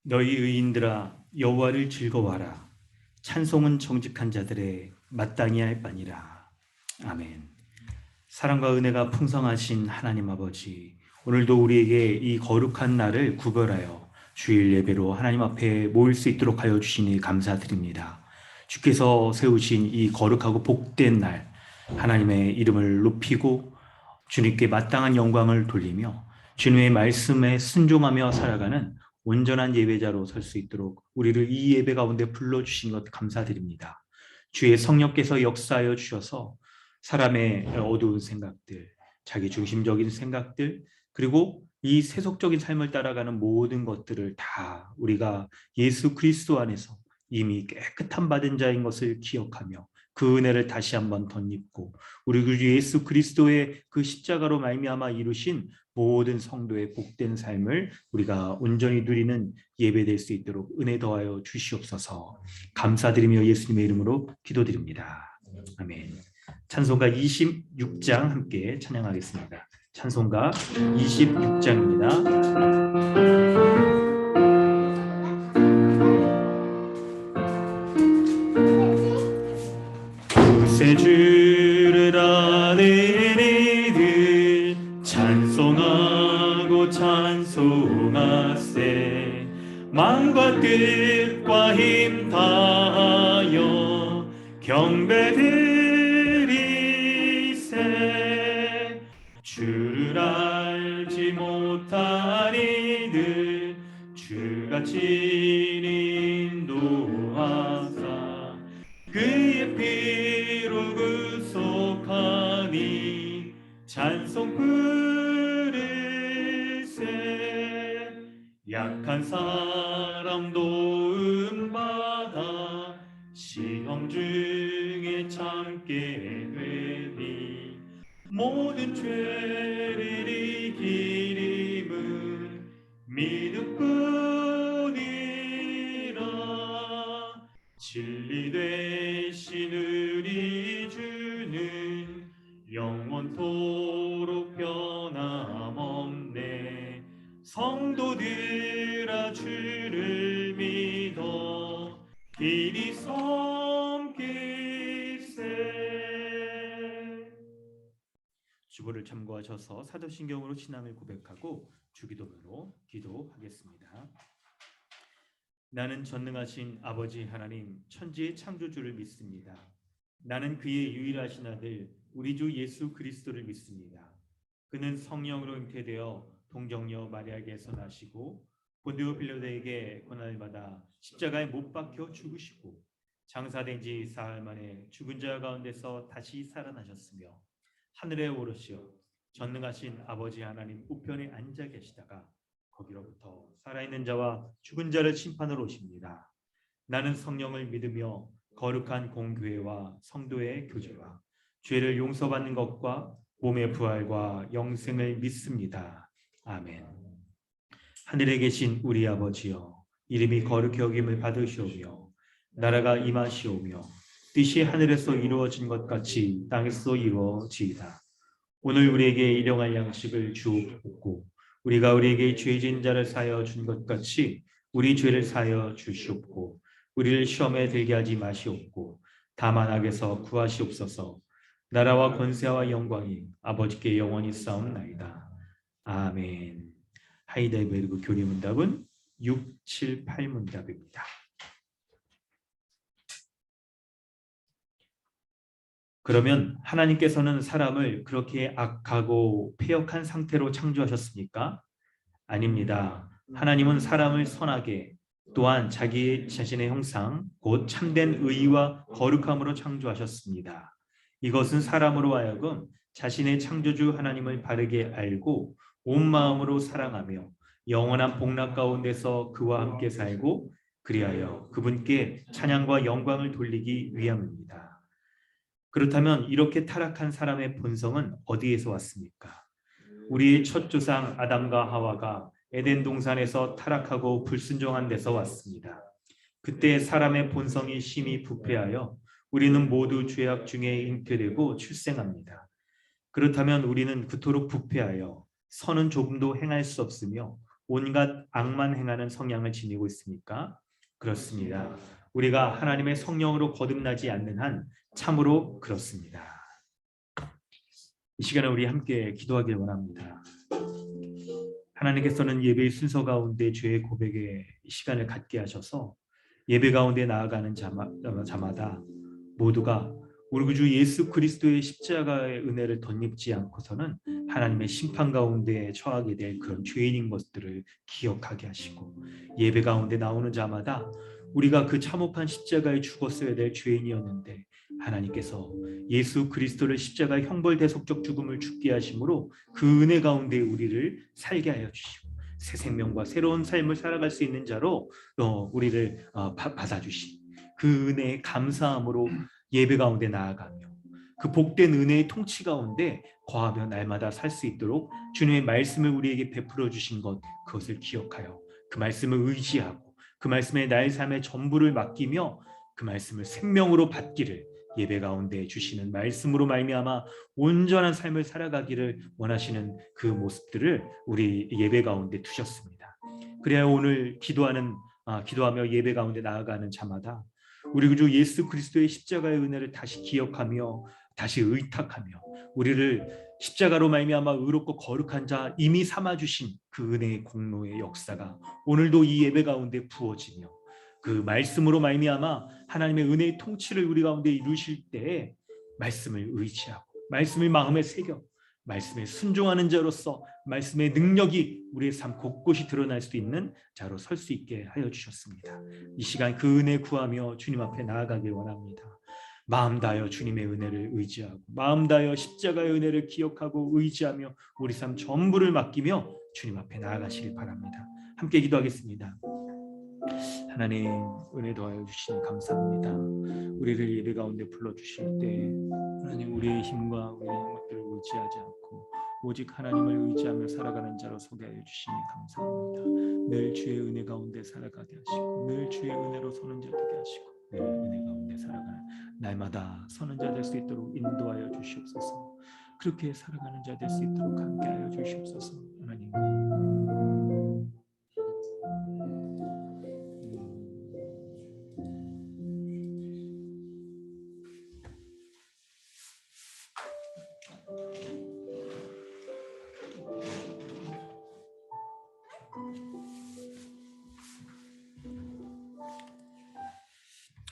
너희 의인들아 여호와를 즐거워하라. 찬송은 정직한 자들의 마땅히 할 바니라. 아멘. 사랑과 은혜가 풍성하신 하나님 아버지, 오늘도 우리에게 이 거룩한 날을 구별하여 주일 예배로 하나님 앞에 모일 수 있도록 하여 주시니 감사드립니다. 주께서 세우신 이 거룩하고 복된 날, 하나님의 이름을 높이고 주님께 마땅한 영광을 돌리며 주님의 말씀에 순종하며 살아가는 온전한 예배자로 설 수 있도록 우리를 이 예배 가운데 불러주신 것 감사드립니다. 주의 성령께서 역사하여 주셔서 사람의 어두운 생각들, 자기 중심적인 생각들, 그리고 이 세속적인 삶을 따라가는 모든 것들을 다 우리가 예수 그리스도 안에서 이미 깨끗한 받은 자인 것을 기억하며 그 은혜를 다시 한번 덧입고 우리 그 예수 그리스도의 그 십자가로 말미암아 이루신 모든 성도의 복된 삶을 우리가 온전히 누리는 예배될 수 있도록 은혜 더하여 주시옵소서. 감사드리며 예수님의 이름으로 기도드립니다. 아멘. 찬송가 26장 함께 찬양하겠습니다. 찬송가 26장입니다. 구세 주를 아는 이들 찬송하고 찬송하세. 마음과 뜻과 힘 다하여 경배드리세. 주를 알지 못한 이들 주같이 인도하사 그의 피로 구속하니 찬송 부르세. 약한 사람 도움받아 시험 중에 참게 되니 모든 죄를 이기림은 믿음뿐이라. 진리 되신 우리 주는 영원토록 변함없네. 성도들아 주를 믿어 길이 섬길세. 주보를 참고하셔서 사도신경으로 신앙을 고백하고 주기도문으로 기도하겠습니다. 나는 전능하신 아버지 하나님 천지의 창조주를 믿습니다. 나는 그의 유일하신 아들 우리 주 예수 그리스도를 믿습니다. 그는 성령으로 잉태되어 동정녀 마리아에게서 나시고 본디오 빌라도에게 고난을 받아 십자가에 못 박혀 죽으시고 장사된 지 사흘 만에 죽은 자 가운데서 다시 살아나셨으며 하늘에 오르시어 전능하신 아버지 하나님 우편에 앉아 계시다가 거기로부터 살아있는 자와 죽은 자를 심판하러 오십니다. 나는 성령을 믿으며 거룩한 공교회와 성도의 교제와 죄를 용서받는 것과 몸의 부활과 영생을 믿습니다. 아멘. 하늘에 계신 우리 아버지여, 이름이 거룩히 여김을 받으시오며 나라가 임하시오며 뜻이 하늘에서 이루어진 것 같이 땅에서 이루어지이다. 오늘 우리에게 일용할 양식을 주옵고 우리가 우리에게 죄진 자를 사하여 준 것 같이 우리 죄를 사하여 주시옵고 우리를 시험에 들게 하지 마시옵고 다만 악에서 구하시옵소서. 나라와 권세와 영광이 아버지께 영원히 싸움나이다. 아멘. 하이델베르그 교리 문답은 6, 7, 8문답입니다. 그러면 하나님께서는 사람을 그렇게 악하고 패역한 상태로 창조하셨습니까? 아닙니다. 하나님은 사람을 선하게 또한 자기 자신의 형상 곧 참된 의와 거룩함으로 창조하셨습니다. 이것은 사람으로 하여금 자신의 창조주 하나님을 바르게 알고 온 마음으로 사랑하며 영원한 복락 가운데서 그와 함께 살고 그리하여 그분께 찬양과 영광을 돌리기 위함입니다. 그렇다면 이렇게 타락한 사람의 본성은 어디에서 왔습니까? 우리의 첫 조상 아담과 하와가 에덴 동산에서 타락하고 불순종한 데서 왔습니다. 그때 사람의 본성이 심히 부패하여 우리는 모두 죄악 중에 잉태되고 출생합니다. 그렇다면 우리는 그토록 부패하여 선은 조금도 행할 수 없으며 온갖 악만 행하는 성향을 지니고 있습니까? 그렇습니다. 우리가 하나님의 성령으로 거듭나지 않는 한 참으로 그렇습니다. 이 시간에 우리 함께 기도하길 원합니다. 하나님께서는 예배의 순서 가운데 죄의 고백의 시간을 갖게 하셔서 예배 가운데 나아가는 자마다 모두가 우리 구주 예수 그리스도의 십자가의 은혜를 덧입지 않고서는 하나님의 심판 가운데 처하게 될 그런 죄인인 것들을 기억하게 하시고, 예배 가운데 나오는 자마다 우리가 그 참혹한 십자가에 죽었어야 될 죄인이었는데 하나님께서 예수 그리스도를 십자가의 형벌대속적 죽음을 죽게 하심으로 그 은혜 가운데 우리를 살게 하여 주시고 새 생명과 새로운 삶을 살아갈 수 있는 자로 우리를 받아주신 그 은혜에 감사함으로 예배 가운데 나아가며 그 복된 은혜의 통치 가운데 거하며 날마다 살 수 있도록 주님의 말씀을 우리에게 베풀어 주신 것, 그것을 기억하여 그 말씀을 의지하고 그 말씀에 나의 삶의 전부를 맡기며 그 말씀을 생명으로 받기를, 예배 가운데 주시는 말씀으로 말미암아 온전한 삶을 살아가기를 원하시는 그 모습들을 우리 예배 가운데 두셨습니다. 그래야 오늘 기도하며 예배 가운데 나아가는 자마다 우리 구주 예수 그리스도의 십자가의 은혜를 다시 기억하며 다시 의탁하며 우리를 십자가로 말미암아 의롭고 거룩한 자 이미 삼아주신 그 은혜의 공로의 역사가 오늘도 이 예배 가운데 부어지며 그 말씀으로 말미암아 하나님의 은혜의 통치를 우리 가운데 이루실 때에 말씀을 의지하고 말씀을 마음에 새겨 말씀에 순종하는 자로서 말씀의 능력이 우리의 삶 곳곳이 드러날 수 있는 자로 설 수 있게 하여 주셨습니다. 이 시간 그 은혜 구하며 주님 앞에 나아가길 원합니다. 마음 다하여 주님의 은혜를 의지하고 마음 다하여 십자가의 은혜를 기억하고 의지하며 우리 삶 전부를 맡기며 주님 앞에 나아가시길 바랍니다. 함께 기도하겠습니다. 하나님, 은혜 더하여 주시니 감사합니다. 우리를 예배 가운데 불러주실 때 하나님, 우리의 힘과 우리의 것들을 의지하지 않고 오직 하나님을 의지하며 살아가는 자로 서게 하여 주시니 감사합니다. 늘 주의 은혜 가운데 살아가게 하시고 늘 주의 은혜로 서는 자 되게 하시고 늘 은혜 가운데 살아가는 날마다 서는 자 될 수 있도록 인도하여 주시옵소서. 그렇게 살아가는 자 될 수 있도록 함께하여 주시옵소서. 하나님,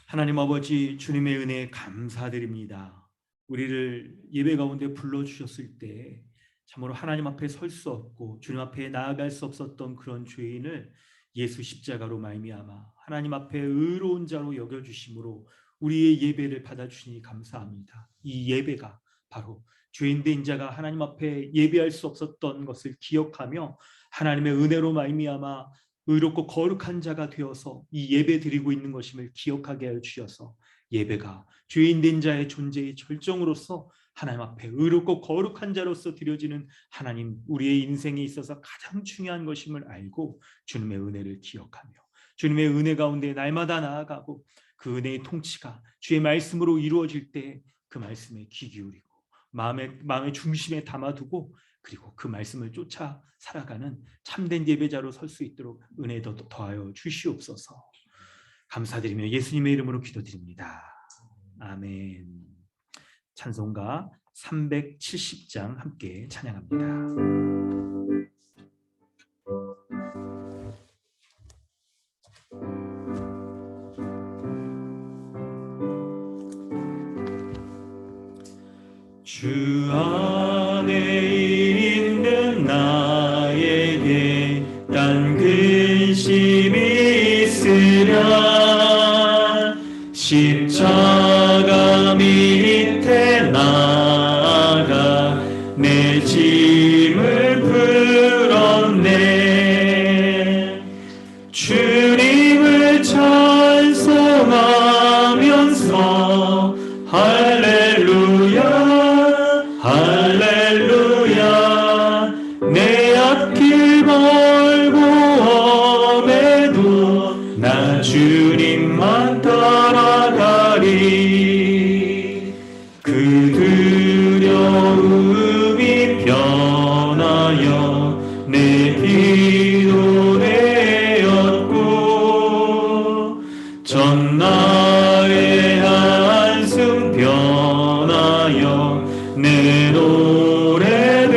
하나님 아버지, 주님의 은혜에 감사드립니다. 우리를 예배 가운데 불러주셨을 때 참으로 하나님 앞에 설 수 없고 주님 앞에 나아갈 수 없었던 그런 죄인을 예수 십자가로 말미암아 하나님 앞에 의로운 자로 여겨주심으로 우리의 예배를 받아주시니 감사합니다. 이 예배가 바로 죄인된 자가 하나님 앞에 예배할 수 없었던 것을 기억하며 하나님의 은혜로 말미암아 의롭고 거룩한 자가 되어서 이 예배 드리고 있는 것임을 기억하게 하여 주셔서 예배가 죄인된 자의 존재의 절정으로서 하나님 앞에 의롭고 거룩한 자로서 드려지는 하나님, 우리의 인생에 있어서 가장 중요한 것임을 알고 주님의 은혜를 기억하며 주님의 은혜 가운데 날마다 나아가고 그 은혜의 통치가 주의 말씀으로 이루어질 때 그 말씀에 귀 기울이고 마음의 중심에 담아두고 그리고 그 말씀을 쫓아 살아가는 참된 예배자로 설 수 있도록 은혜 더하여 주시옵소서. 감사드리며 예수님의 이름으로 기도드립니다. 아멘. 찬송가 370장 함께 찬양합니다. 있는 나에게 딴 근심이 있으랴. 십자가 밑에 나가 내 짐을 풀었네. 주님을 찬송하면서 할렐루야 할렐루야. 내 앞길 멀고 험해도 나 주님만 따라가리. 그 두려움이 변하여 내 기도 되었고 전나의 한숨 변하여 내 노래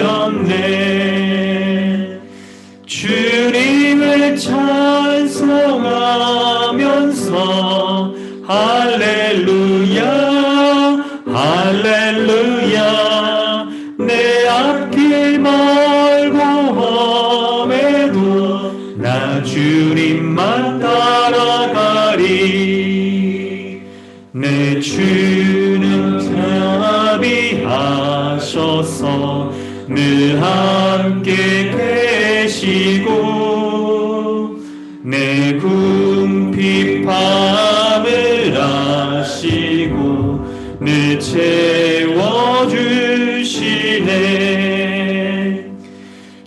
되었네. 주님을 찬송하면서 할렐루야 할렐루야. 내 앞길 멀고 험해도 나 주님만 따라가리. 내 주는 자비하셔서 늘 함께 계시고 내 궁핍함을 아시고 늘 채워주시네.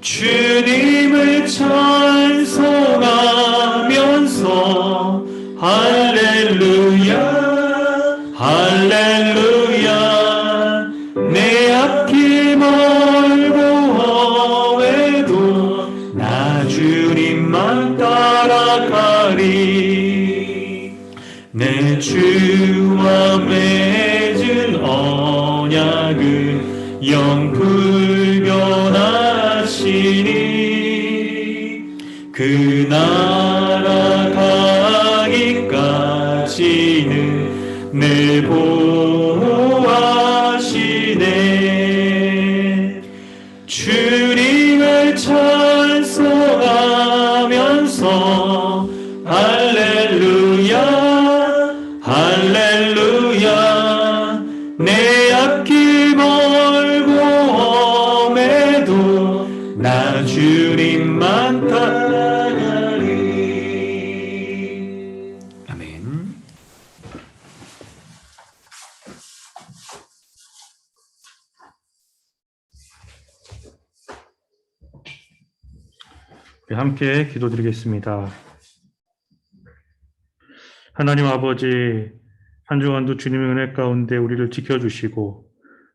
주님을 찬송하면서 할렐루야 할렐루야. 내 앞길 멀고 험해도 나 주님만 따라가리. 내 주와 맺은 언약은 영불변하시니 그 나라 가기까지는 늘 보호하시네. 주님을 찬송하면서 할렐루야 할렐루야. 내 앞길 멀고 험해도 나 주님만 따라가리. 아멘. 함께 기도드리겠습니다. 하나님 아버지, 한 주간도 주님의 은혜 가운데 우리를 지켜주시고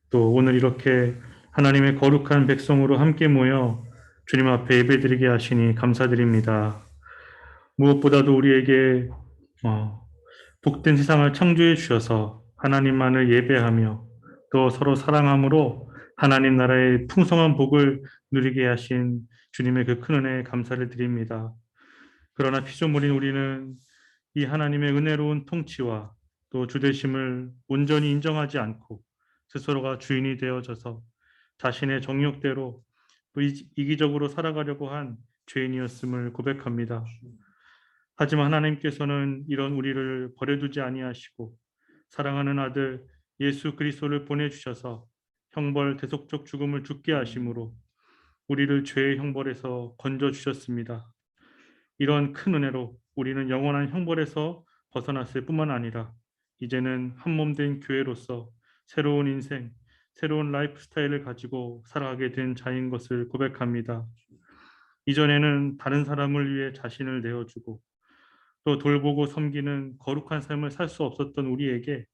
또 오늘 이렇게 하나님의 거룩한 백성으로 함께 모여 주님 앞에 예배드리게 하시니 감사드립니다. 무엇보다도 우리에게 복된 세상을 창조해 주셔서 하나님만을 예배하며 또 서로 사랑함으로 하나님 나라의 풍성한 복을 누리게 하신 주님의 그 큰 은혜에 감사를 드립니다. 그러나 피조물인 우리는 이 하나님의 은혜로운 통치와 또 주되심을 온전히 인정하지 않고 스스로가 주인이 되어져서 자신의 정욕대로 또 이기적으로 살아가려고 한 죄인이었음을 고백합니다. 하지만 하나님께서는 이런 우리를 버려두지 아니하시고 사랑하는 아들 예수 그리스도를 보내주셔서 형벌 대속적 죽음을 죽게 하심으로 우리를 죄의 형벌에서 건져주셨습니다. 이런 큰 은혜로 우리는 영원한 형벌에서 벗어났을 뿐만 아니라 이제는 한몸된 교회로서 새로운 인생, 새로운 라이프 스타일을 가지고 살아가게 된 자인 것을 고백합니다. 이전에는 다른 사람을 위해 자신을 내어주고 또 돌보고 섬기는 거룩한 삶을 살 수 없었던 우리에게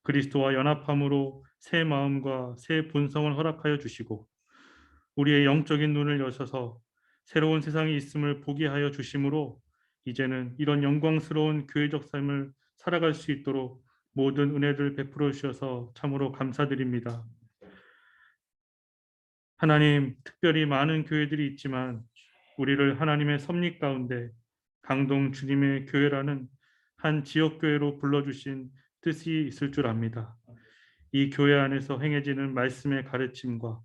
그리스도와 연합함으로 새 마음과 새 본성을 허락하여 주시고 우리의 영적인 눈을 여셔서 새로운 세상이 있음을 보게 하여 주심으로 이제는 이런 영광스러운 교회적 삶을 살아갈 수 있도록 모든 은혜를 베풀어 주셔서 참으로 감사드립니다. 하나님, 특별히 많은 교회들이 있지만 우리를 하나님의 섭리 가운데 강동 주님의 교회라는 한 지역교회로 불러주신 뜻이 있을 줄 압니다. 이 교회 안에서 행해지는 말씀의 가르침과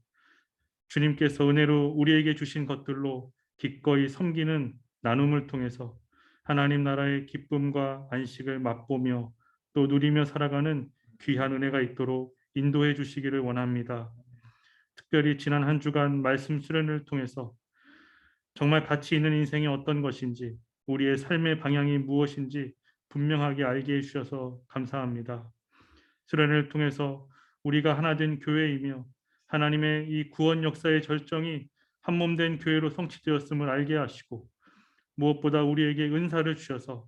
주님께서 은혜로 우리에게 주신 것들로 기꺼이 섬기는 나눔을 통해서 하나님 나라의 기쁨과 안식을 맛보며 또 누리며 살아가는 귀한 은혜가 있도록 인도해 주시기를 원합니다. 특별히 지난 한 주간 말씀 수련을 통해서 정말 가치 있는 인생이 어떤 것인지, 우리의 삶의 방향이 무엇인지 분명하게 알게 해주셔서 감사합니다. 수련을 통해서 우리가 하나된 교회이며 하나님의 이 구원 역사의 절정이 한몸된 교회로 성취되었음을 알게 하시고, 무엇보다 우리에게 은사를 주셔서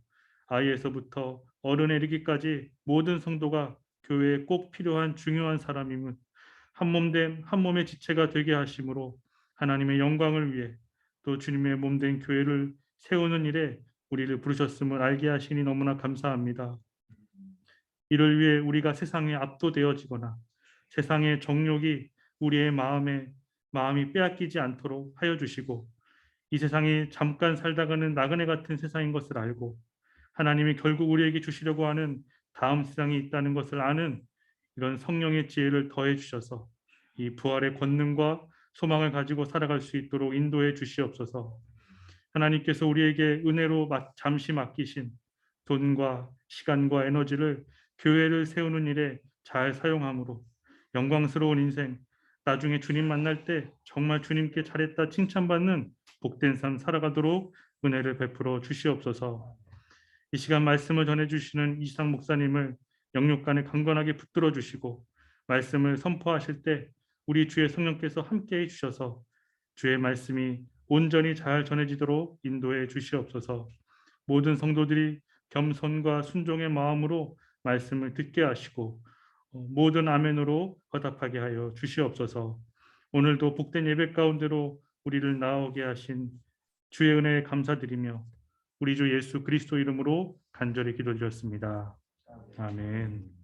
아이에서부터 어른에 이르기까지 모든 성도가 교회에 꼭 필요한 중요한 사람임은 한몸된 한 몸의 지체가 되게 하심으로 하나님의 영광을 위해 또 주님의 몸된 교회를 세우는 일에 우리를 부르셨음을 알게 하시니 너무나 감사합니다. 이를 위해 우리가 세상에 압도되어지거나 세상의 정욕이 우리의 마음이 빼앗기지 않도록 하여 주시고, 이 세상이 잠깐 살다가는 나그네 같은 세상인 것을 알고 하나님이 결국 우리에게 주시려고 하는 다음 세상이 있다는 것을 아는 이런 성령의 지혜를 더해 주셔서 이 부활의 권능과 소망을 가지고 살아갈 수 있도록 인도해 주시옵소서. 하나님께서 우리에게 은혜로 잠시 맡기신 돈과 시간과 에너지를 교회를 세우는 일에 잘 사용함으로 영광스러운 인생, 나중에 주님 만날 때 정말 주님께 잘했다 칭찬받는 복된 삶 살아가도록 은혜를 베풀어 주시옵소서. 이 시간 말씀을 전해주시는 이상 목사님을 영육간에 강건하게 붙들어 주시고, 말씀을 선포하실 때 우리 주의 성령께서 함께해 주셔서 주의 말씀이 온전히 잘 전해지도록 인도해 주시옵소서. 모든 성도들이 겸손과 순종의 마음으로 말씀을 듣게 하시고 모든 아멘으로 화답하게 하여 주시옵소서. 오늘도 복된 예배 가운데로 우리를 나오게 하신 주의 은혜에 감사드리며 우리 주 예수 그리스도 이름으로 간절히 기도드렸습니다. 아멘.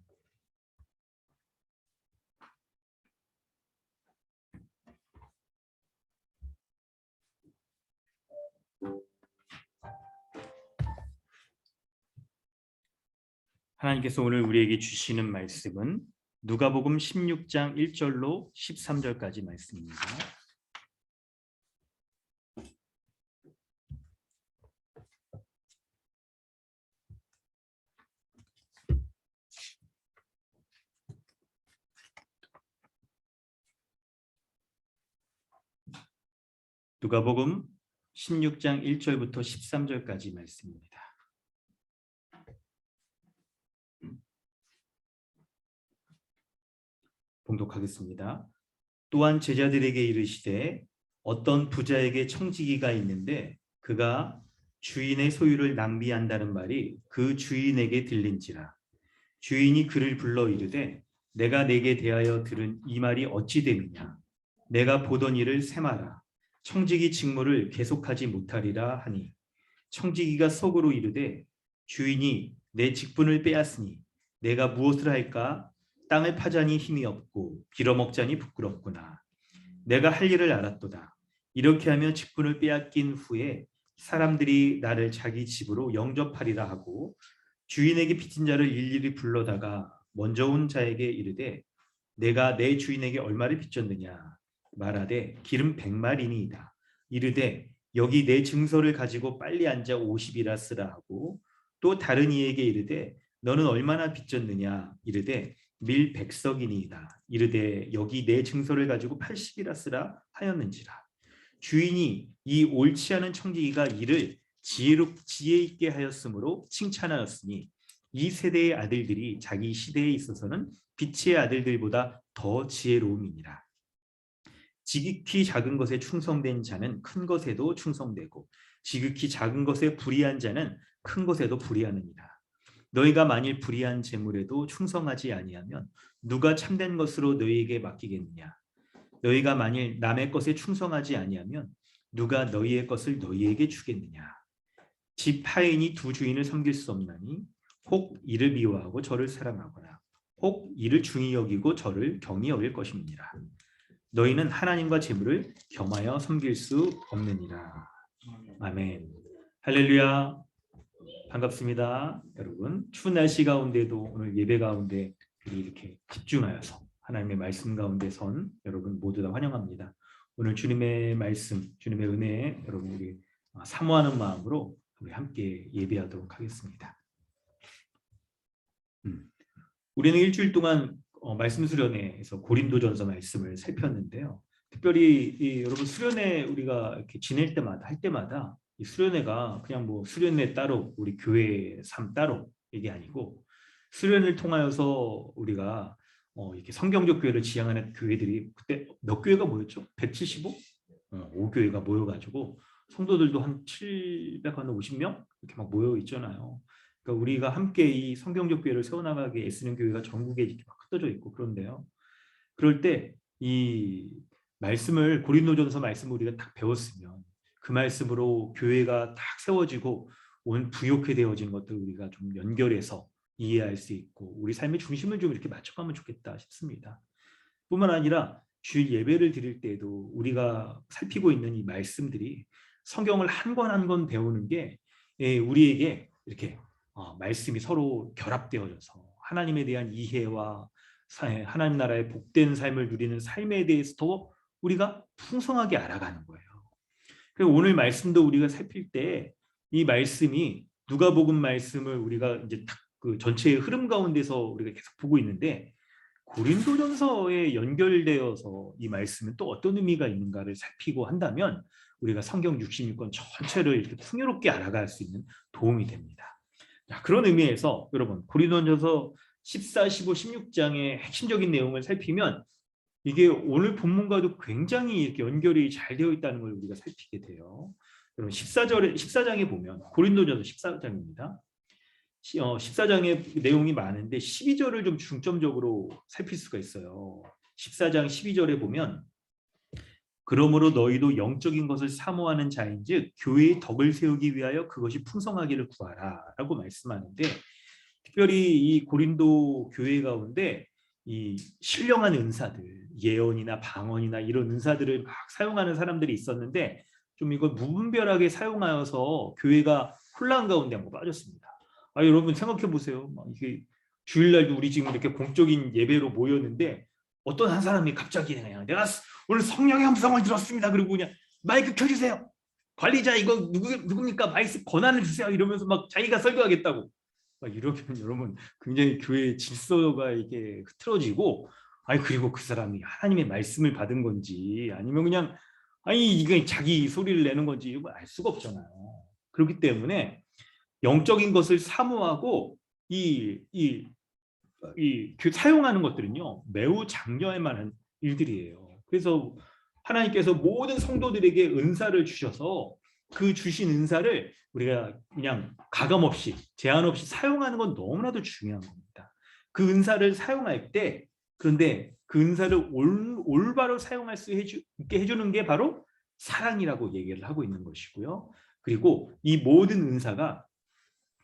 하나님께서 오늘 우리에게 주시는 말씀은 누가복음 16장 1절로 13절까지 말씀입니다. 누가복음 16장 1절부터 13절까지 말씀입니다. 봉독하겠습니다. 또한 제자들에게 이르시되 어떤 부자에게 청지기가 있는데 그가 주인의 소유를 낭비한다는 말이 그 주인에게 들린지라. 주인이 그를 불러 이르되 내가 내게 대하여 들은 이 말이 어찌 됨이냐. 내가 보던 일을 세마라. 청지기 직무를 계속하지 못하리라 하니, 청지기가 속으로 이르되 주인이 내 직분을 빼앗으니 내가 무엇을 할까? 땅을 파자니 힘이 없고 빌어먹자니 부끄럽구나. 내가 할 일을 알았도다. 이렇게 하면 직분을 빼앗긴 후에 사람들이 나를 자기 집으로 영접하리라 하고 주인에게 빚진 자를 일일이 불러다가 먼저 온 자에게 이르되 내가 내 주인에게 얼마를 빚졌느냐 말하되 기름 100마리니이다. 이르되 여기 내 증서를 가지고 빨리 앉아 50이라 쓰라 하고 또 다른 이에게 이르되 너는 얼마나 빚졌느냐 이르되 밀 100석이니이다. 이르되 여기 내 증서를 가지고 80이라 쓰라 하였는지라. 주인이 이 옳지 않은 청지기가 이를 지혜 있게 하였으므로 칭찬하였으니 이 세대의 아들들이 자기 시대에 있어서는 빛의 아들들보다 더 지혜로움이니라. 지극히 작은 것에 충성된 자는 큰 것에도 충성되고 지극히 작은 것에 불의한 자는 큰 것에도 불의하느니라. 너희가 만일 불의한 재물에도 충성하지 아니하면 누가 참된 것으로 너희에게 맡기겠느냐. 너희가 만일 남의 것에 충성하지 아니하면 누가 너희의 것을 너희에게 주겠느냐. 집 하인이 두 주인을 섬길 수 없나니 혹 이를 미워하고 저를 사랑하거나 혹 이를 중히 여기고 저를 경히 여길 것입니다. 너희는 하나님과 재물을 겸하여 섬길 수 없느니라. 아멘. 할렐루야. 반갑습니다. 여러분 추운 날씨 가운데도 오늘 예배 가운데 우리 이렇게 집중하여서 하나님의 말씀 가운데 선 여러분 모두 다 환영합니다. 오늘 주님의 말씀, 주님의 은혜에 여러분 우리 사모하는 마음으로 우리 함께 예배하도록 하겠습니다. 우리는 일주일 동안 말씀 수련회에서 고린도전서 말씀을 살폈는데요. 특별히 여러분 수련회 우리가 이렇게 지낼 때마다 할 때마다 이 수련회가 그냥 뭐 수련회 따로 우리 교회 삶 따로 이게 아니고 수련을 통하여서 우리가 이렇게 성경적 교회를 지향하는 교회들이 그때 몇 교회가 모였죠? 175? 5교회가 모여가지고 성도들도 한 750명 이렇게 막 모여 있잖아요. 그러니까 우리가 함께 이 성경적 교회를 세워나가게 애쓰는 교회가 전국에 이렇게 막 흩어져 있고 그런데요. 그럴 때 이 말씀을 고린도전서 말씀을 우리가 딱 배웠으면 그 말씀으로 교회가 딱 세워지고 온 부욕해 되어진 것들 우리가 좀 연결해서 이해할 수 있고 우리 삶의 중심을 좀 이렇게 맞춰가면 좋겠다 싶습니다. 뿐만 아니라 주일 예배를 드릴 때에도 우리가 살피고 있는 이 말씀들이 성경을 한 권 한 권 배우는 게 우리에게 이렇게 말씀이 서로 결합되어져서 하나님에 대한 이해와 하나님 나라의 복된 삶을 누리는 삶에 대해서 더 우리가 풍성하게 알아가는 거예요. 그리고 오늘 말씀도 우리가 살필 때 이 말씀이 누가복음 말씀을 우리가 이제 딱 그 전체의 흐름 가운데서 우리가 계속 보고 있는데 고린도전서에 연결되어서 이 말씀은 또 어떤 의미가 있는가를 살피고 한다면 우리가 성경 66권 전체를 이렇게 풍요롭게 알아갈 수 있는 도움이 됩니다. 자, 그런 의미에서 여러분 고린도전서 14, 15, 16장의 핵심적인 내용을 살피면 이게 오늘 본문과도 굉장히 이렇게 연결이 잘 되어 있다는 걸 우리가 살피게 돼요. 여러분 14장에 보면 고린도전서 14장입니다. 14장의 내용이 많은데 12절을 좀 중점적으로 살필 수가 있어요. 14장 12절에 보면 그러므로 너희도 영적인 것을 사모하는 자인즉 교회의 덕을 세우기 위하여 그것이 풍성하기를 구하라 라고 말씀하는데 특별히 이 고린도 교회 가운데 이 신령한 은사들 예언이나 방언이나 이런 은사들을 막 사용하는 사람들이 있었는데 좀 이걸 무분별하게 사용하여서 교회가 혼란 가운데 한번 빠졌습니다. 여러분 생각해 보세요. 이게 주일날도 우리 지금 이렇게 공적인 예배로 모였는데 어떤 한 사람이 갑자기 그냥 내가 오늘 성령의 음성을 들었습니다. 그리고 그냥 마이크 켜주세요. 관리자 이거 누굽니까? 마이크 권한을 주세요. 이러면서 막 자기가 설교하겠다고. 이러면 여러분 굉장히 교회의 질서가 이게 흐트러지고 그리고 그 사람이 하나님의 말씀을 받은 건지 아니면 그냥 이게 자기 소리를 내는 건지 이거 알 수가 없잖아요. 그렇기 때문에 영적인 것을 사모하고 사용하는 것들은요 매우 장려할 만한 일들이에요. 그래서 하나님께서 모든 성도들에게 은사를 주셔서 그 주신 은사를 우리가 그냥 가감없이 제한 없이 사용하는 건 너무나도 중요한 겁니다. 그 은사를 사용할 때 그런데 그 은사를 올바로 사용할 수 있게 해주는 게 바로 사랑이라고 얘기를 하고 있는 것이고요. 그리고 이 모든 은사가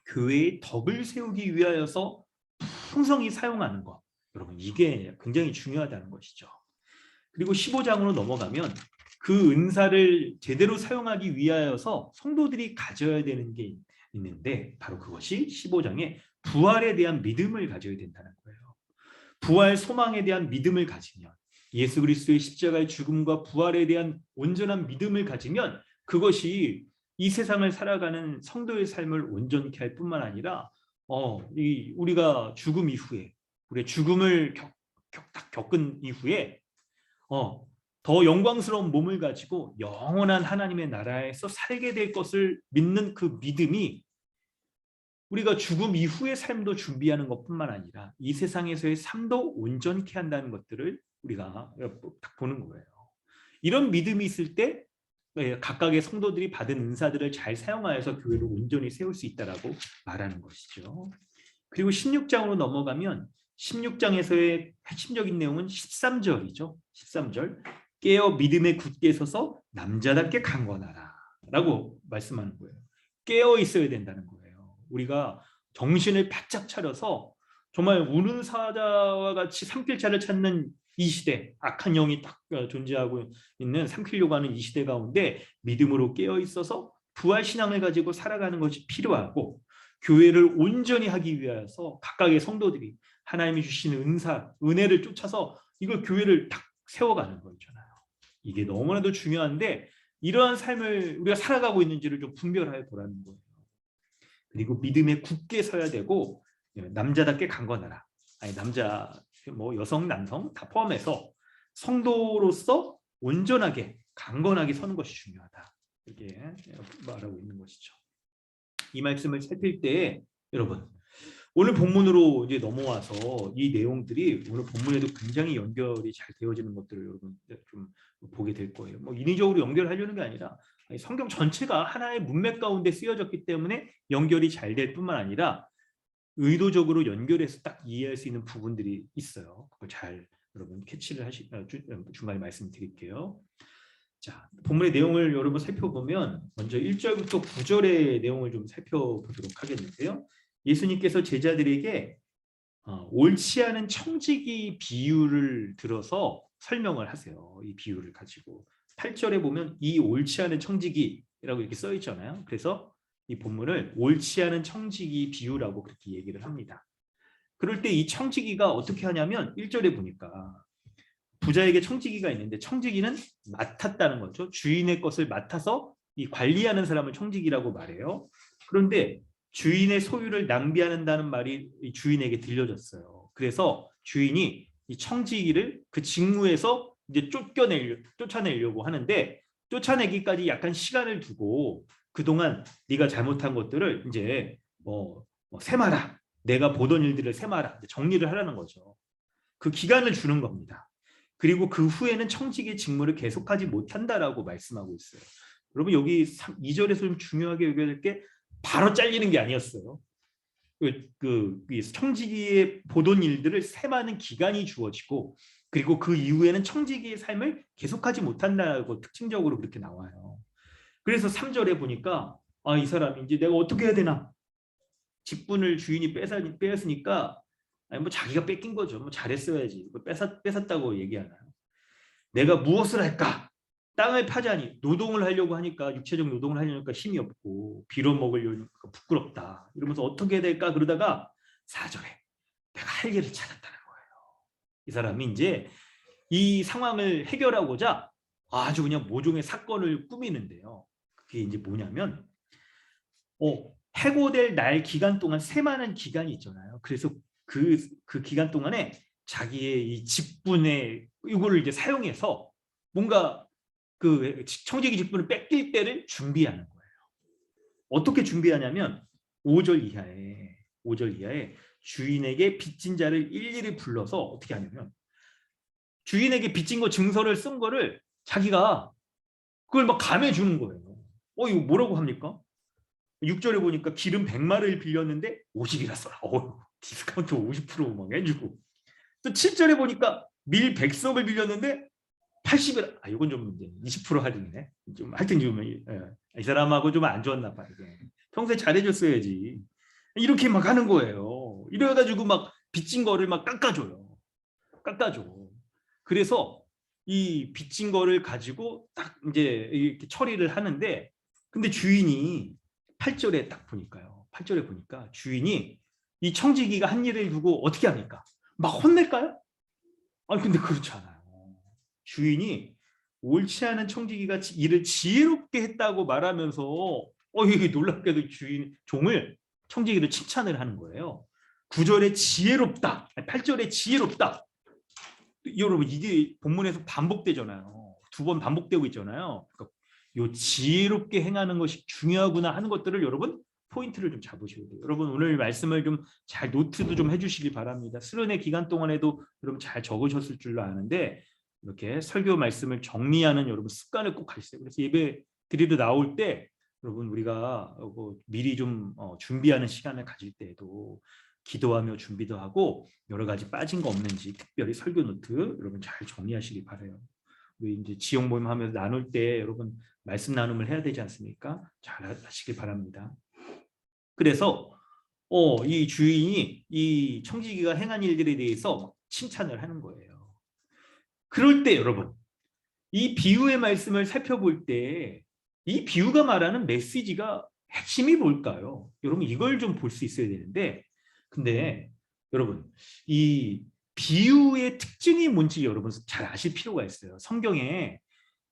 교회의 덕을 세우기 위하여서 풍성히 사용하는 것. 여러분 이게 굉장히 중요하다는 것이죠. 그리고 15장으로 넘어가면 그 은사를 제대로 사용하기 위하여서 성도들이 가져야 되는 게 있는데 바로 그것이 15장에 부활에 대한 믿음을 가져야 된다는 거예요. 부활 소망에 대한 믿음을 가지면 예수 그리스도의 십자가의 죽음과 부활에 대한 온전한 믿음을 가지면 그것이 이 세상을 살아가는 성도의 삶을 온전케 할 뿐만 아니라 우리가 죽음 이후에 우리의 죽음을 겪은 이후에 더 영광스러운 몸을 가지고 영원한 하나님의 나라에서 살게 될 것을 믿는 그 믿음이 우리가 죽음 이후의 삶도 준비하는 것뿐만 아니라 이 세상에서의 삶도 온전케 한다는 것들을 우리가 딱 보는 거예요. 이런 믿음이 있을 때 각각의 성도들이 받은 은사들을 잘 사용하여서 교회를 온전히 세울 수 있다라고 말하는 것이죠. 그리고 16장으로 넘어가면 16장에서의 핵심적인 내용은 13절이죠. 13절 깨어 믿음에 굳게 서서 남자답게 강건하라 라고 말씀하는 거예요. 깨어 있어야 된다는 거예요. 우리가 정신을 바짝 차려서 정말 우는 사자와 같이 삼킬자를 찾는 이 시대, 악한 영이 딱 존재하고 있는 삼키려고 하는 이 시대 가운데 믿음으로 깨어 있어서 부활 신앙을 가지고 살아가는 것이 필요하고 교회를 온전히 하기 위해서 각각의 성도들이 하나님이 주시는 은혜를 쫓아서 이걸 교회를 딱 세워가는 거잖아요. 이게 너무나도 중요한데 이러한 삶을 우리가 살아가고 있는지를 좀 분별하여 보라는 거예요. 그리고 믿음에 굳게 서야 되고 남자답게 강건하라. 아니 남자 뭐 여성 남성 다 포함해서 성도로서 온전하게 강건하게 서는 것이 중요하다. 이렇게 말하고 있는 것이죠. 이 말씀을 살필 때 여러분 오늘 본문으로 이제 넘어와서 이 내용들이 오늘 본문에도 굉장히 연결이 잘 되어지는 것들을 여러분 좀 보게 될 거예요. 뭐 인위적으로 연결하려는 게 아니라 성경 전체가 하나의 문맥 가운데 쓰여졌기 때문에 연결이 잘 될 뿐만 아니라 의도적으로 연결해서 딱 이해할 수 있는 부분들이 있어요. 그걸 잘 여러분 캐치를 중간에 말씀드릴게요. 자, 본문의 내용을 여러분 살펴보면 먼저 1절부터 9절의 내용을 좀 살펴보도록 하겠는데요. 예수님께서 제자들에게 옳지 않은 청지기 비유를 들어서 설명을 하세요. 이 비유를 가지고 8절에 보면 이 옳지 않은 청지기라고 이렇게 써 있잖아요. 그래서 이 본문을 옳지 않은 청지기 비유라고 그렇게 얘기를 합니다. 그럴 때 이 청지기가 어떻게 하냐면 1절에 보니까 부자에게 청지기가 있는데 청지기는 맡았다는 거죠. 주인의 것을 맡아서 이 관리하는 사람을 청지기라고 말해요. 그런데 주인의 소유를 낭비한다는 말이 주인에게 들려졌어요. 그래서 주인이 이 청지기를 그 직무에서 이제 쫓아내려고 하는데 쫓아내기까지 약간 시간을 두고 그동안 네가 잘못한 것들을 이제 세마라. 내가 보던 일들을 세마라. 정리를 하라는 거죠. 그 기간을 주는 겁니다. 그리고 그 후에는 청지기의 직무를 계속하지 못한다라고 말씀하고 있어요. 여러분 여기 2절에서 좀 중요하게 여겨야 될 게 바로 잘리는 게 아니었어요. 그 청지기의 보던 일들을 세마는 기간이 주어지고 그리고 그 이후에는 청지기의 삶을 계속하지 못한다고 특징적으로 그렇게 나와요. 그래서 3절에 보니까 이 사람이 이제 내가 어떻게 해야 되나? 직분을 주인이 빼앗으니까 아니 뭐 자기가 뺏긴 거죠. 뭐 잘했어야지. 뺏었다고 얘기하나요? 내가 무엇을 할까? 땅을 파자니 노동을 하려고 하니까 육체적 노동을 하려니까 힘이 없고 빌어먹으려니까 부끄럽다. 이러면서 어떻게 해야 될까? 그러다가 4절에 내가 할 일을 찾았다는 거예요. 이 사람이 이제 이 상황을 해결하고자 아주 그냥 모종의 사건을 꾸미는데요. 그게 이제 뭐냐면 해고될 날 기간 동안 세마는 기간이 있잖아요. 그래서 그 기간 동안에 자기의 이 직분에 이거를 이제 사용해서 뭔가 그 청지기 직분을 뺏길 때를 준비하는 거예요. 어떻게 준비하냐면 5절 이하에 주인에게 빚진 자를 일일이 불러서 어떻게 하냐면 주인에게 빚진 거 증서를 쓴 거를 자기가 그걸 막 감해 주는 거예요. 이거 뭐라고 합니까? 6절에 보니까 기름 100마를 빌렸는데 50이라 써라. 디스카운트 50% 해주고. 또 7절에 보니까 밀 100석을 빌렸는데 80이라. 이건 좀 20% 할인이네. 좀 하여튼 좀 이 사람하고 좀 안 좋았나 봐. 평소에 잘해줬어야지. 이렇게 막 하는 거예요. 이래가지고 막 빚진 거를 막 깎아줘. 그래서 이 빚진 거를 가지고 딱 이제 이렇게 처리를 하는데 근데 주인이 8절에 딱 보니까요. 8절에 보니까 주인이 이 청지기가 한 일을 두고 어떻게 합니까? 막 혼낼까요? 근데 그렇지 않아요. 주인이 옳지 않은 청지기가 일을 지혜롭게 했다고 말하면서 이게 놀랍게도 종을 청지기를 칭찬을 하는 거예요. 9절에 지혜롭다, 8절에 지혜롭다. 여러분 이게 본문에서 반복되잖아요. 2번 반복되고 있잖아요. 그러니까 요 지혜롭게 행하는 것이 중요하구나 하는 것들을 여러분 포인트를 좀 잡으셔야 돼요. 여러분 오늘 말씀을 좀 잘 노트도 좀 해주시기 바랍니다. 수련회 기간 동안에도 여러분 잘 적으셨을 줄로 아는데 이렇게 설교 말씀을 정리하는 여러분 습관을 꼭 가지세요. 그래서 예배 드리러 나올 때 여러분 우리가 미리 좀 준비하는 시간을 가질 때에도 기도하며 준비도 하고 여러 가지 빠진 거 없는지 특별히 설교 노트 여러분 잘 정리하시기 바라요. 우리 이제 지역 모임 하면서 나눌 때 여러분 말씀 나눔을 해야 되지 않습니까? 잘 하시길 바랍니다. 그래서 이 주인이 이 청지기가 행한 일들에 대해서 칭찬을 하는 거예요. 그럴 때 여러분 이 비유의 말씀을 살펴볼 때 이 비유가 말하는 메시지가 핵심이 뭘까요? 여러분 이걸 좀 볼 수 있어야 되는데 근데 여러분, 이 비유의 특징이 뭔지 여러분 잘 아실 필요가 있어요. 성경에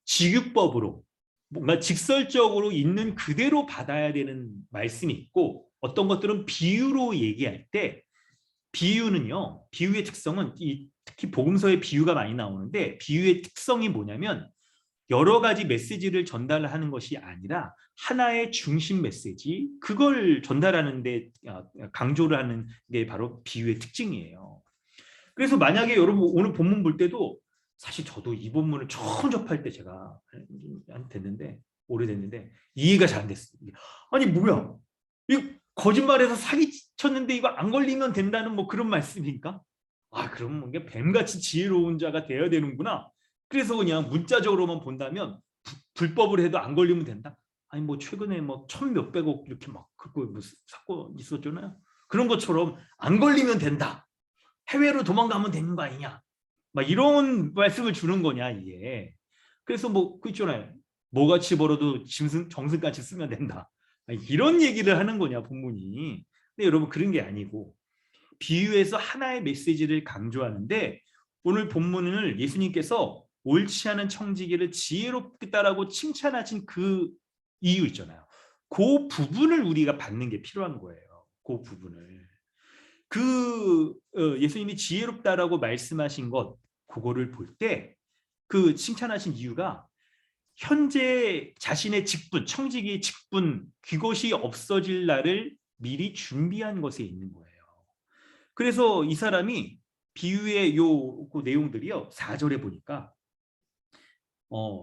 직유법으로 뭔가 직설적으로 있는 그대로 받아야 되는 말씀이 있고, 어떤 것들은 비유로 얘기할 때, 비유는요, 비유의 특성은 특히 복음서에 비유가 많이 나오는데, 비유의 특성이 뭐냐면 여러 가지 메시지를 전달하는 것이 아니라 하나의 중심 메시지, 그걸 전달하는 데 강조를 하는 게 바로 비유의 특징이에요. 그래서 만약에 여러분 오늘 본문 볼 때도, 사실 저도 이 본문을 처음 접할 때 제가 됐는데, 오래됐는데 이해가 잘 안 됐어요. 아니 뭐야, 이거 거짓말해서 사기 쳤는데 이거 안 걸리면 된다는 뭐 그런 말씀입니까? 아, 그럼 이게 뱀같이 지혜로운 자가 되어야 되는구나. 그래서 그냥 문자적으로만 본다면 불법을 해도 안 걸리면 된다. 아니 뭐 최근에 뭐 천 몇백억 이렇게 막 그거 무슨 사건 있었잖아요. 그런 것처럼 안 걸리면 된다. 해외로 도망가면 되는 거 아니냐. 막 이런 말씀을 주는 거냐 이게. 그래서 뭐 그 있잖아요. 뭐같이 벌어도 정승같이 쓰면 된다. 이런 얘기를 하는 거냐 본문이. 근데 여러분 그런 게 아니고, 비유에서 하나의 메시지를 강조하는데, 오늘 본문을 예수님께서 옳지 않은 청지기를 지혜롭다라고 칭찬하신 그 이유 있잖아요. 그 부분을 우리가 받는 게 필요한 거예요. 그 부분을. 예수님이 지혜롭다라고 말씀하신 것, 그거를 볼 때 그 칭찬하신 이유가 현재 자신의 직분, 청지기의 직분, 그것이 없어질 날을 미리 준비한 것에 있는 거예요. 그래서 이 사람이 비유의 그 내용들이요, 4절에 보니까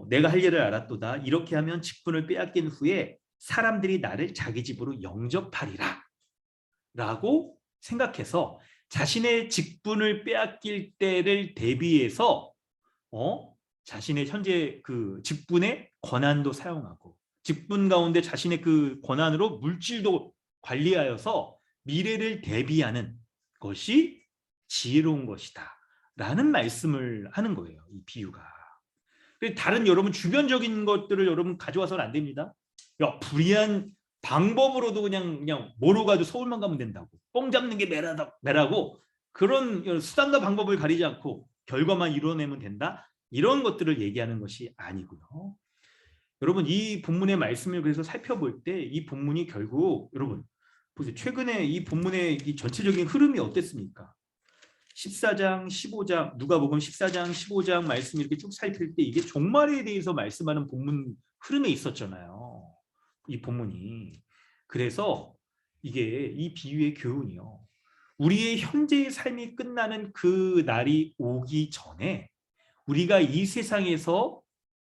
내가 할 일을 알았도다. 이렇게 하면 직분을 빼앗긴 후에 사람들이 나를 자기 집으로 영접하리라 라고 생각해서 자신의 직분을 빼앗길 때를 대비해서 자신의 현재 그 직분의 권한도 사용하고, 직분 가운데 자신의 그 권한으로 물질도 관리하여서 미래를 대비하는 것이 지혜로운 것이다 라는 말씀을 하는 거예요, 이 비유가. 다른 여러분 주변적인 것들을 여러분 가져와서는 안 됩니다. 야, 불이한 방법으로도 그냥 뭐로 가도 서울만 가면 된다고, 뻥 잡는 게 매라고 그런 수단과 방법을 가리지 않고 결과만 이뤄내면 된다, 이런 것들을 얘기하는 것이 아니고요. 여러분 이 본문의 말씀을 그래서 살펴볼 때 이 본문이 결국, 여러분 보세요. 최근에 이 본문의 이 전체적인 흐름이 어땠습니까? 14장, 15장, 누가복음 14장, 15장 말씀 이렇게 쭉 살필 때 이게 종말에 대해서 말씀하는 본문 흐름에 있었잖아요. 이 본문이. 그래서 이게 이 비유의 교훈이요, 우리의 현재의 삶이 끝나는 그 날이 오기 전에 우리가 이 세상에서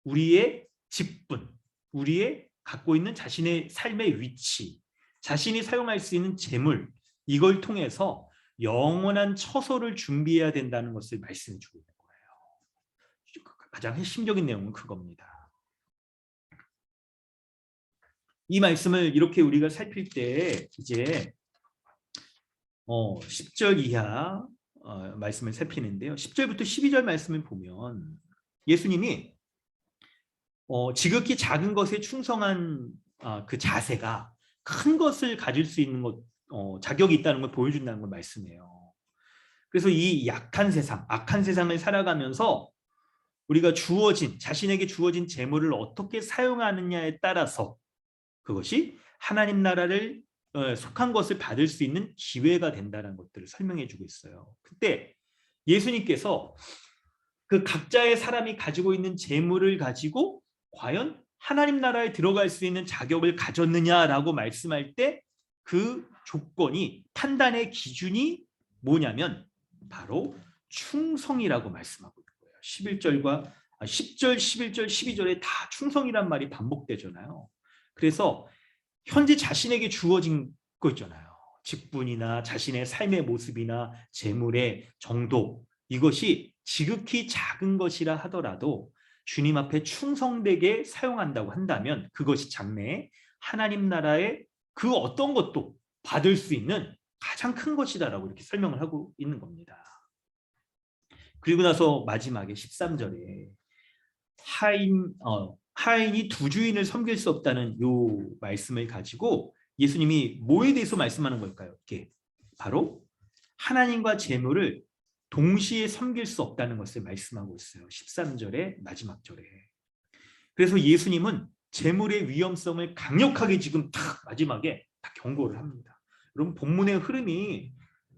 우리의 직분, 우리의 갖고 있는 자신의 삶의 위치, 자신이 사용할 수 있는 재물, 이걸 통해서 영원한 처소를 준비해야 된다는 것을 말씀해 주고 있는 거예요. 가장 핵심적인 내용은 그겁니다. 이 말씀을 이렇게 우리가 살필 때 이제 10절 이하 말씀을 살피는데요. 10절부터 12절 말씀을 보면 예수님이 지극히 작은 것에 충성한 그 자세가 큰 것을 가질 수 있는 것, 자격이 있다는 걸 보여준다는 걸 말씀해요. 그래서 이 약한 세상, 악한 세상을 살아가면서 우리가 자신에게 주어진 재물을 어떻게 사용하느냐에 따라서 그것이 하나님 나라를 속한 것을 받을 수 있는 기회가 된다는 것들을 설명해 주고 있어요. 그때 예수님께서 그 각자의 사람이 가지고 있는 재물을 가지고 과연 하나님 나라에 들어갈 수 있는 자격을 가졌느냐라고 말씀할 때 그 조건이, 판단의 기준이 뭐냐면 바로 충성이라고 말씀하고 있는 거예요. 10절, 11절, 12절에 다 충성이란 말이 반복되잖아요. 그래서 현재 자신에게 주어진 거 있잖아요. 직분이나 자신의 삶의 모습이나 재물의 정도, 이것이 지극히 작은 것이라 하더라도 주님 앞에 충성되게 사용한다고 한다면 그것이 장래에 하나님 나라의 그 어떤 것도 받을 수 있는 가장 큰 것이다라고 이렇게 설명을 하고 있는 겁니다. 그리고 나서 마지막에 13절에 하인이 두 주인을 섬길 수 없다는 요 말씀을 가지고 예수님이 뭐에 대해서 말씀하는 걸까요? 이게 바로 하나님과 재물을 동시에 섬길 수 없다는 것을 말씀하고 있어요. 13절의 마지막 절에. 그래서 예수님은 재물의 위험성을 강력하게 지금 딱 마지막에 딱 경고를 합니다. 여러분 본문의 흐름이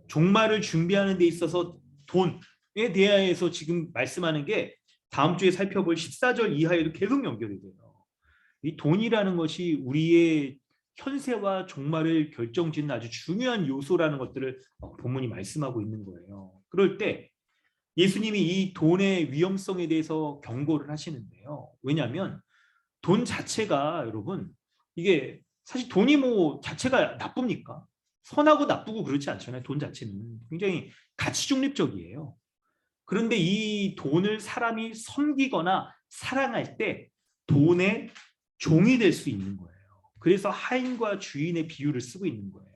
종말을 준비하는 데 있어서 돈에 대해서 지금 말씀하는 게 다음 주에 살펴볼 14절 이하에도 계속 연결이 돼요. 이 돈이라는 것이 우리의 현세와 종말을 결정짓는 아주 중요한 요소라는 것들을 본문이 말씀하고 있는 거예요. 그럴 때 예수님이 이 돈의 위험성에 대해서 경고를 하시는데요. 왜냐하면 돈 자체가 여러분 이게 사실 돈이 뭐 자체가 나쁩니까? 선하고 나쁘고 그렇지 않잖아요. 돈 자체는 굉장히 가치 중립적이에요. 그런데 이 돈을 사람이 섬기거나 사랑할 때 돈의 종이 될 수 있는 거예요. 그래서 하인과 주인의 비유를 쓰고 있는 거예요.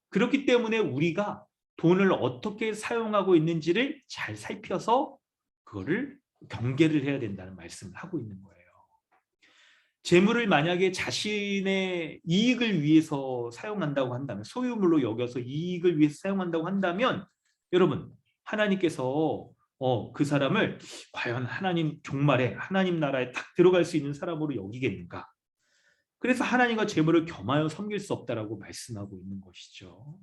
그렇기 때문에 우리가 돈을 어떻게 사용하고 있는지를 잘 살펴서 그거를 경계를 해야 된다는 말씀을 하고 있는 거예요. 재물을 만약에 자신의 이익을 위해서 사용한다고 한다면, 소유물로 여겨서 이익을 위해서 사용한다고 한다면 여러분 하나님께서 그 사람을 과연 하나님 종말에 하나님 나라에 딱 들어갈 수 있는 사람으로 여기겠는가? 그래서 하나님과 재물을 겸하여 섬길 수 없다라고 말씀하고 있는 것이죠.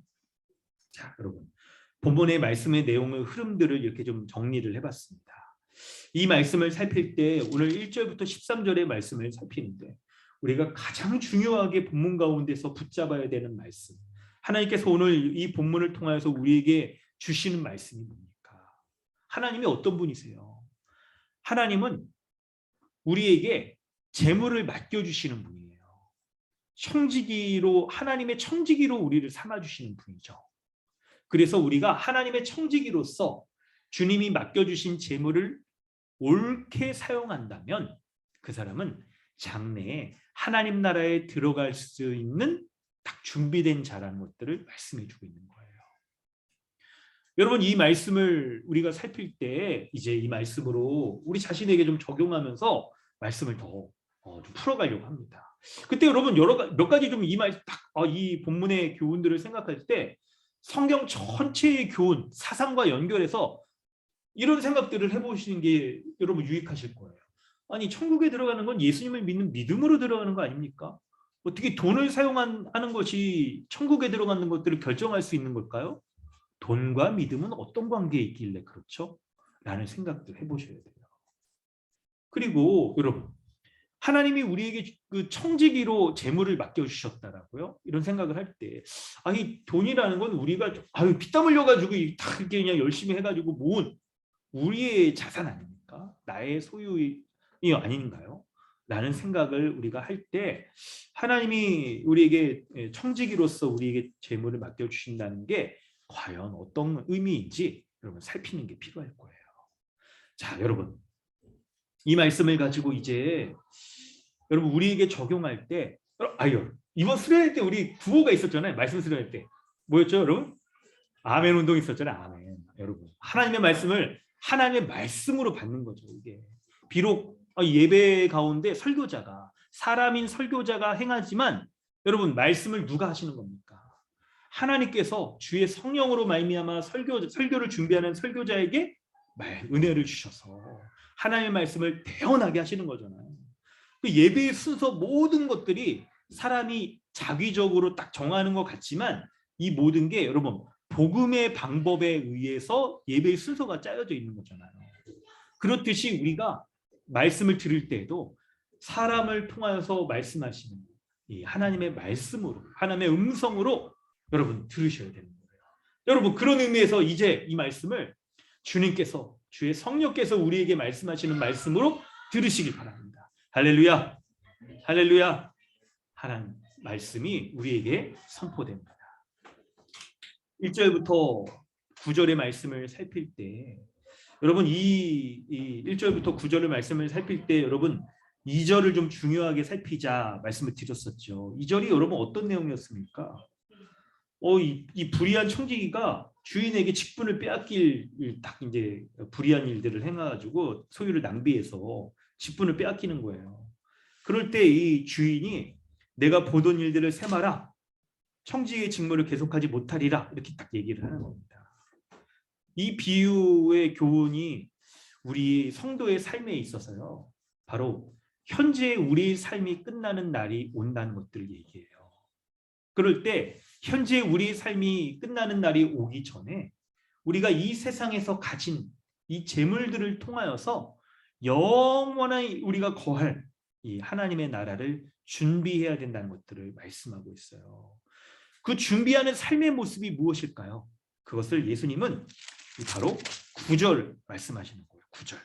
자, 여러분 본문의 말씀의 내용의 흐름들을 이렇게 좀 정리를 해봤습니다. 이 말씀을 살필 때 오늘 1절부터 13절의 말씀을 살피는데 우리가 가장 중요하게 본문 가운데서 붙잡아야 되는 말씀, 하나님께서 오늘 이 본문을 통하여서 우리에게 주시는 말씀이 뭡니까? 하나님이 어떤 분이세요? 하나님은 우리에게 재물을 맡겨주시는 분이에요. 청지기로, 하나님의 청지기로 우리를 삼아주시는 분이죠. 그래서 우리가 하나님의 청지기로서 주님이 맡겨주신 재물을 옳게 사용한다면 그 사람은 장래에 하나님 나라에 들어갈 수 있는 딱 준비된 자라는 것들을 말씀해 주고 있는 거예요. 여러분 이 말씀을 우리가 살필 때 이제 이 말씀으로 우리 자신에게 좀 적용하면서 말씀을 더 좀 풀어가려고 합니다. 그때 여러분 몇 가지 좀 이 본문의 교훈들을 생각할 때 성경 전체의 교훈, 사상과 연결해서 이런 생각들을 해보시는 게 여러분 유익하실 거예요. 아니 천국에 들어가는 건 예수님을 믿는 믿음으로 들어가는 거 아닙니까? 어떻게 돈을 사용하는 것이 천국에 들어가는 것들을 결정할 수 있는 걸까요? 돈과 믿음은 어떤 관계에 있길래 그렇죠? 라는 생각들 해보셔야 돼요. 그리고 여러분 하나님이 우리에게 그 청지기로 재물을 맡겨주셨다라고요? 이런 생각을 할 때, 이 돈이라는 건 우리가 피땀 흘려가지고 다 이렇게 그냥 열심히 해가지고 모은 우리의 자산 아닙니까? 나의 소유이 아닌가요? 라는 생각을 우리가 할 때 하나님이 우리에게 청지기로서 우리에게 재물을 맡겨주신다는 게 과연 어떤 의미인지 여러분 살피는 게 필요할 거예요. 자, 여러분 이 말씀을 가지고 이제 여러분 우리에게 적용할 때 이번 수련회 때 우리 구호가 있었잖아요. 말씀 수련회 때 뭐였죠, 여러분? 아멘 운동 있었잖아요. 아멘. 여러분 하나님의 말씀을 하나님의 말씀으로 받는 거죠. 이게 비록 예배 가운데 설교자가 사람인 설교자가 행하지만 여러분 말씀을 누가 하시는 겁니까? 하나님께서 주의 성령으로 말미암아 설교를 준비하는 설교자에게 은혜를 주셔서 하나님의 말씀을 대언하게 하시는 거잖아요. 그 예배의 순서 모든 것들이 사람이 자기적으로 딱 정하는 것 같지만 이 모든 게 여러분 복음의 방법에 의해서 예배의 순서가 짜여져 있는 거잖아요. 그렇듯이 우리가 말씀을 들을 때에도 사람을 통하여서 말씀하시는 이 하나님의 말씀으로, 하나님의 음성으로 여러분 들으셔야 되는 거예요. 여러분 그런 의미에서 이제 이 말씀을 주님께서, 주의 성령께서 우리에게 말씀하시는 말씀으로 들으시길 바랍니다. 할렐루야, 할렐루야. 하나님 말씀이 우리에게 선포됩니다. 1절부터 9절의 말씀을 살필 때 여러분 이 1절부터 9절의 말씀을 살필 때 여러분 2절을 좀 중요하게 살피자 말씀을 드렸었죠. 2절이 여러분 어떤 내용이었습니까? 이 불의한 청지기가 주인에게 직분을 빼앗길 딱 이제 불의한 일들을 행해가지고 소유를 낭비해서 직분을 빼앗기는 거예요. 그럴 때 이 주인이 내가 보던 일들을 세마라. 청지기의 직무를 계속하지 못하리라 이렇게 딱 얘기를 하는 겁니다. 이 비유의 교훈이 우리 성도의 삶에 있어서요. 바로 현재 우리의 삶이 끝나는 날이 온다는 것들을 얘기해요. 그럴 때 현재 우리의 삶이 끝나는 날이 오기 전에 우리가 이 세상에서 가진 이 재물들을 통하여서 영원히 우리가 거할 이 하나님의 나라를 준비해야 된다는 것들을 말씀하고 있어요. 그 준비하는 삶의 모습이 무엇일까요? 그것을 예수님은 바로 9절 말씀하시는 거예요. 9절.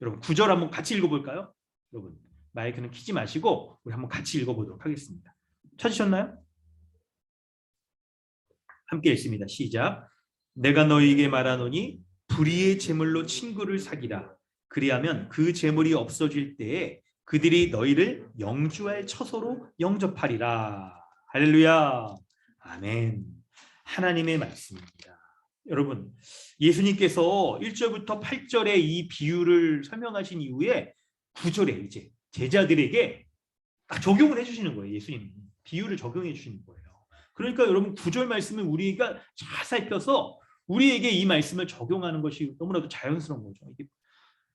여러분 9절 한번 같이 읽어볼까요? 여러분 마이크는 켜지 마시고 우리 한번 같이 읽어보도록 하겠습니다. 찾으셨나요? 함께 읽습니다. 시작. 내가 너희에게 말하노니 불의의 제물로 친구를 사기라. 그리하면 그 제물이 없어질 때에 그들이 너희를 영주할 처소로 영접하리라. 할렐루야. 아멘. 하나님의 말씀입니다. 여러분, 예수님께서 1절부터 8절의 이 비유를 설명하신 이후에 9절에 이제 제자들에게 딱 적용을 해주시는 거예요. 예수님이 비유를 적용해 주시는 거예요. 그러니까 여러분 9절 말씀을 우리가 잘 살펴서 우리에게 이 말씀을 적용하는 것이 너무나도 자연스러운 거죠.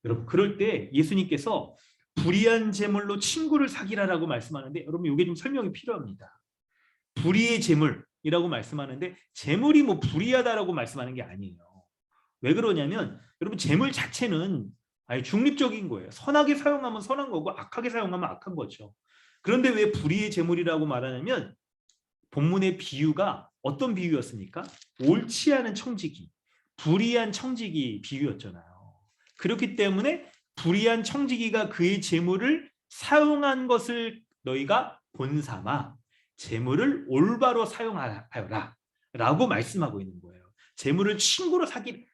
여러분 그럴 때 예수님께서 불의한 제물로 친구를 사기라라고 말씀하는데 여러분 이게 좀 설명이 필요합니다. 불의의 제물이라고 말씀하는데 제물이 뭐 불의하다라고 말씀하는 게 아니에요. 왜 그러냐면 여러분 제물 자체는 아예 중립적인 거예요. 선하게 사용하면 선한 거고 악하게 사용하면 악한 거죠. 그런데 왜 불의의 제물이라고 말하냐면 본문의 비유가 어떤 비유였습니까? 옳지 않은 청지기, 불의한 청지기 비유였잖아요. 그렇기 때문에 불의한 청지기가 그의 재물을 사용한 것을 너희가 본삼아 재물을 올바로 사용하여라 라고 말씀하고 있는 거예요. 재물을 친구로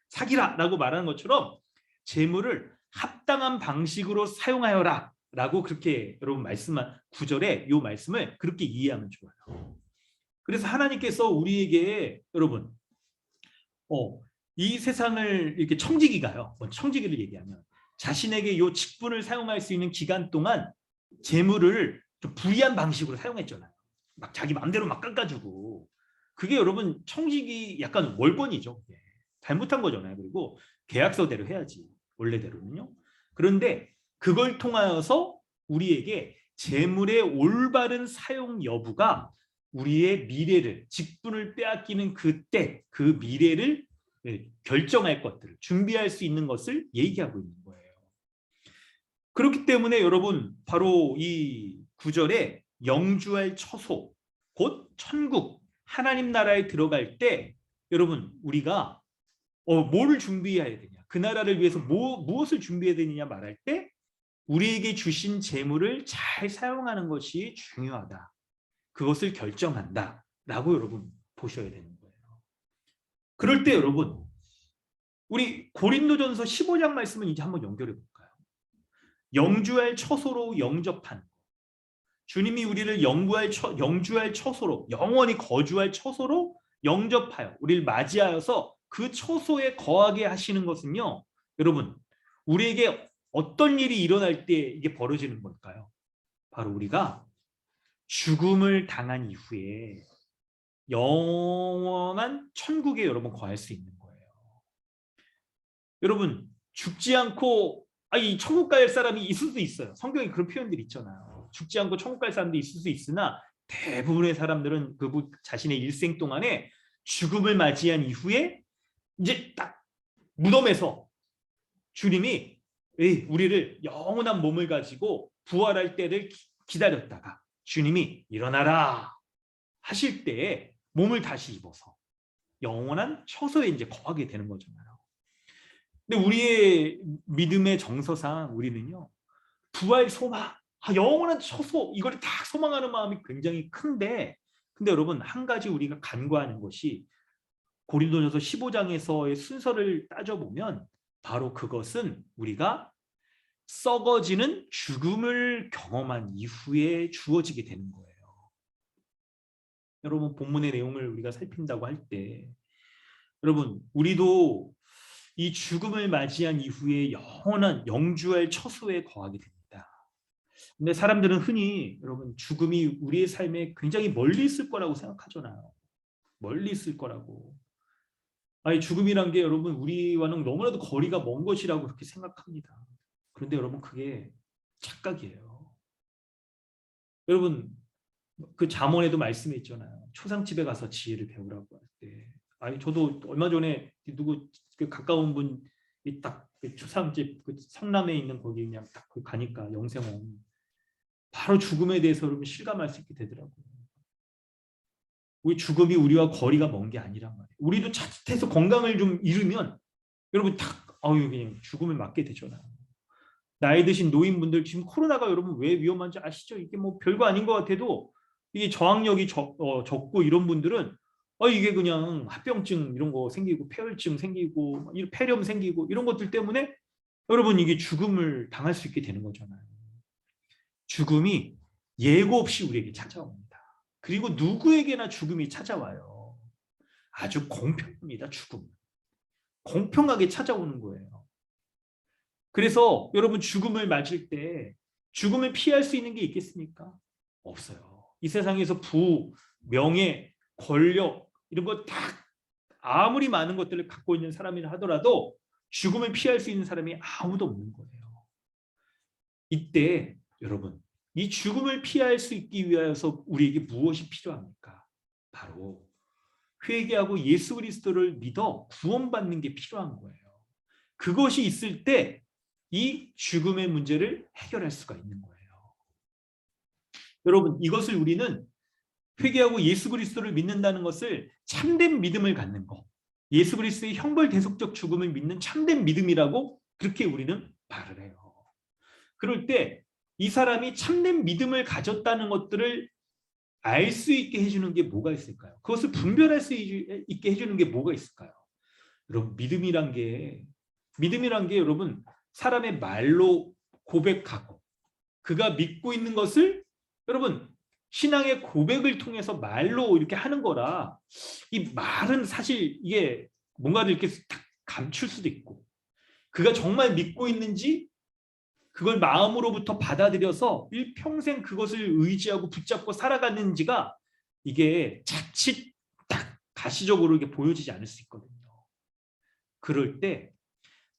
사기라 라고 말하는 것처럼 재물을 합당한 방식으로 사용하여라 라고 그렇게 여러분 말씀한 9절에 이 말씀을 그렇게 이해하면 좋아요. 그래서 하나님께서 우리에게 여러분 이 세상을 이렇게 청지기가요. 청지기를 얘기하면 자신에게 이 직분을 사용할 수 있는 기간 동안 재물을 좀 불이한 방식으로 사용했잖아요. 막 자기 마음대로 막 깎아주고 그게 여러분 청지기 약간 월권이죠. 잘못한 거잖아요. 그리고 계약서대로 해야지 원래대로는요. 그런데 그걸 통하여서 우리에게 재물의 올바른 사용 여부가 우리의 미래를 직분을 빼앗기는 그때 그 미래를 결정할 것들을 준비할 수 있는 것을 얘기하고 있는 거예요. 그렇기 때문에 여러분 바로 이 9절에 영주할 처소 곧 천국 하나님 나라에 들어갈 때 여러분 우리가 뭐를 준비해야 되냐 그 나라를 위해서 무엇을 준비해야 되느냐 말할 때 우리에게 주신 재물을 잘 사용하는 것이 중요하다. 그것을 결정한다라고 여러분 보셔야 되는 거예요. 그럴 때 여러분 우리 고린도전서 15장 말씀은 이제 한번 연결해 볼까요? 영주할 처소로 영접한 주님이 우리를 영주할 처소로 영원히 거주할 처소로 영접하여 우리를 맞이하여서 그 처소에 거하게 하시는 것은요. 여러분 우리에게 어떤 일이 일어날 때 이게 벌어지는 걸까요? 바로 우리가 죽음을 당한 이후에 영원한 천국에 여러분 거할 수 있는 거예요. 여러분 죽지 않고 이 천국 갈 사람이 있을 수도 있어요. 성경에 그런 표현들이 있잖아요. 죽지 않고 천국 갈 사람도 있을 수 있으나 대부분의 사람들은 그 자신의 일생 동안에 죽음을 맞이한 이후에 이제 딱 무덤에서 주님이 우리를 영원한 몸을 가지고 부활할 때를 기다렸다가 주님이 일어나라 하실 때에 몸을 다시 입어서 영원한 처소에 이제 거하게 되는 거잖아요. 근데 우리의 믿음의 정서상 우리는요 부활 소망, 영원한 처소 이걸 다 소망하는 마음이 굉장히 큰데 근데 여러분 한 가지 우리가 간과하는 것이 고린도전서 15장에서의 순서를 따져보면 바로 그것은 우리가 썩어지는 죽음을 경험한 이후에 주어지게 되는 거예요. 여러분 본문의 내용을 우리가 살핀다고 할 때 여러분 우리도 이 죽음을 맞이한 이후에 영원한 영주할 처소에 거하게 됩니다. 근데 사람들은 흔히 여러분 죽음이 우리의 삶에 굉장히 멀리 있을 거라고 생각하잖아요. 멀리 있을 거라고. 아니 죽음이란 게 여러분 우리와는 너무나도 거리가 먼 것이라고 그렇게 생각합니다. 그런데 여러분 그게 착각이에요. 여러분 그 잠언에도 말씀이 있잖아요. 초상집에 가서 지혜를 배우라고 할 때. 아니 저도 얼마 전에 누구 그 가까운 분이 딱 그 초상집 그 성남에 있는 거기 그냥 딱 가니까 영생원 바로 죽음에 대해서 여러분 실감할 수 있게 되더라고요. 우리 죽음이 우리와 거리가 먼 게 아니란 말이에요. 우리도 자칫해서 건강을 좀 잃으면 여러분 딱 그냥 죽음을 맞게 되잖아요. 나이 드신 노인분들 지금 코로나가 여러분 왜 위험한지 아시죠? 이게 뭐 별거 아닌 것 같아도 이게 저항력이 적고 이런 분들은 이게 그냥 합병증 이런 거 생기고 폐혈증 생기고 폐렴 생기고 이런 것들 때문에 여러분 이게 죽음을 당할 수 있게 되는 거잖아요. 죽음이 예고 없이 우리에게 찾아옵니다. 그리고 누구에게나 죽음이 찾아와요. 아주 공평합니다. 죽음. 공평하게 찾아오는 거예요. 그래서 여러분 죽음을 맞을 때 죽음을 피할 수 있는 게 있겠습니까? 없어요. 이 세상에서 부, 명예, 권력 이런 거 다 아무리 많은 것들을 갖고 있는 사람이라 하더라도 죽음을 피할 수 있는 사람이 아무도 없는 거예요. 이때 여러분 이 죽음을 피할 수 있기 위해서 우리에게 무엇이 필요합니까? 바로 회개하고 예수 그리스도를 믿어 구원받는 게 필요한 거예요. 그것이 있을 때 이 죽음의 문제를 해결할 수가 있는 거예요. 여러분 이것을 우리는 회개하고 예수 그리스도를 믿는다는 것을 참된 믿음을 갖는 것, 예수 그리스도의 형벌대속적 죽음을 믿는 참된 믿음이라고 그렇게 우리는 말을 해요. 그럴 때 이 사람이 참된 믿음을 가졌다는 것들을 알 수 있게 해주는 게 뭐가 있을까요? 그것을 분별할 수 있게 해주는 게 뭐가 있을까요? 여러분 믿음이란 게 여러분 사람의 말로 고백하고 그가 믿고 있는 것을 여러분 신앙의 고백을 통해서 말로 이렇게 하는 거라 이 말은 사실 이게 뭔가를 이렇게 딱 감출 수도 있고 그가 정말 믿고 있는지 그걸 마음으로부터 받아들여서 일평생 그것을 의지하고 붙잡고 살아가는지가 이게 자칫 딱 가시적으로 이게 보여지지 않을 수 있거든요. 그럴 때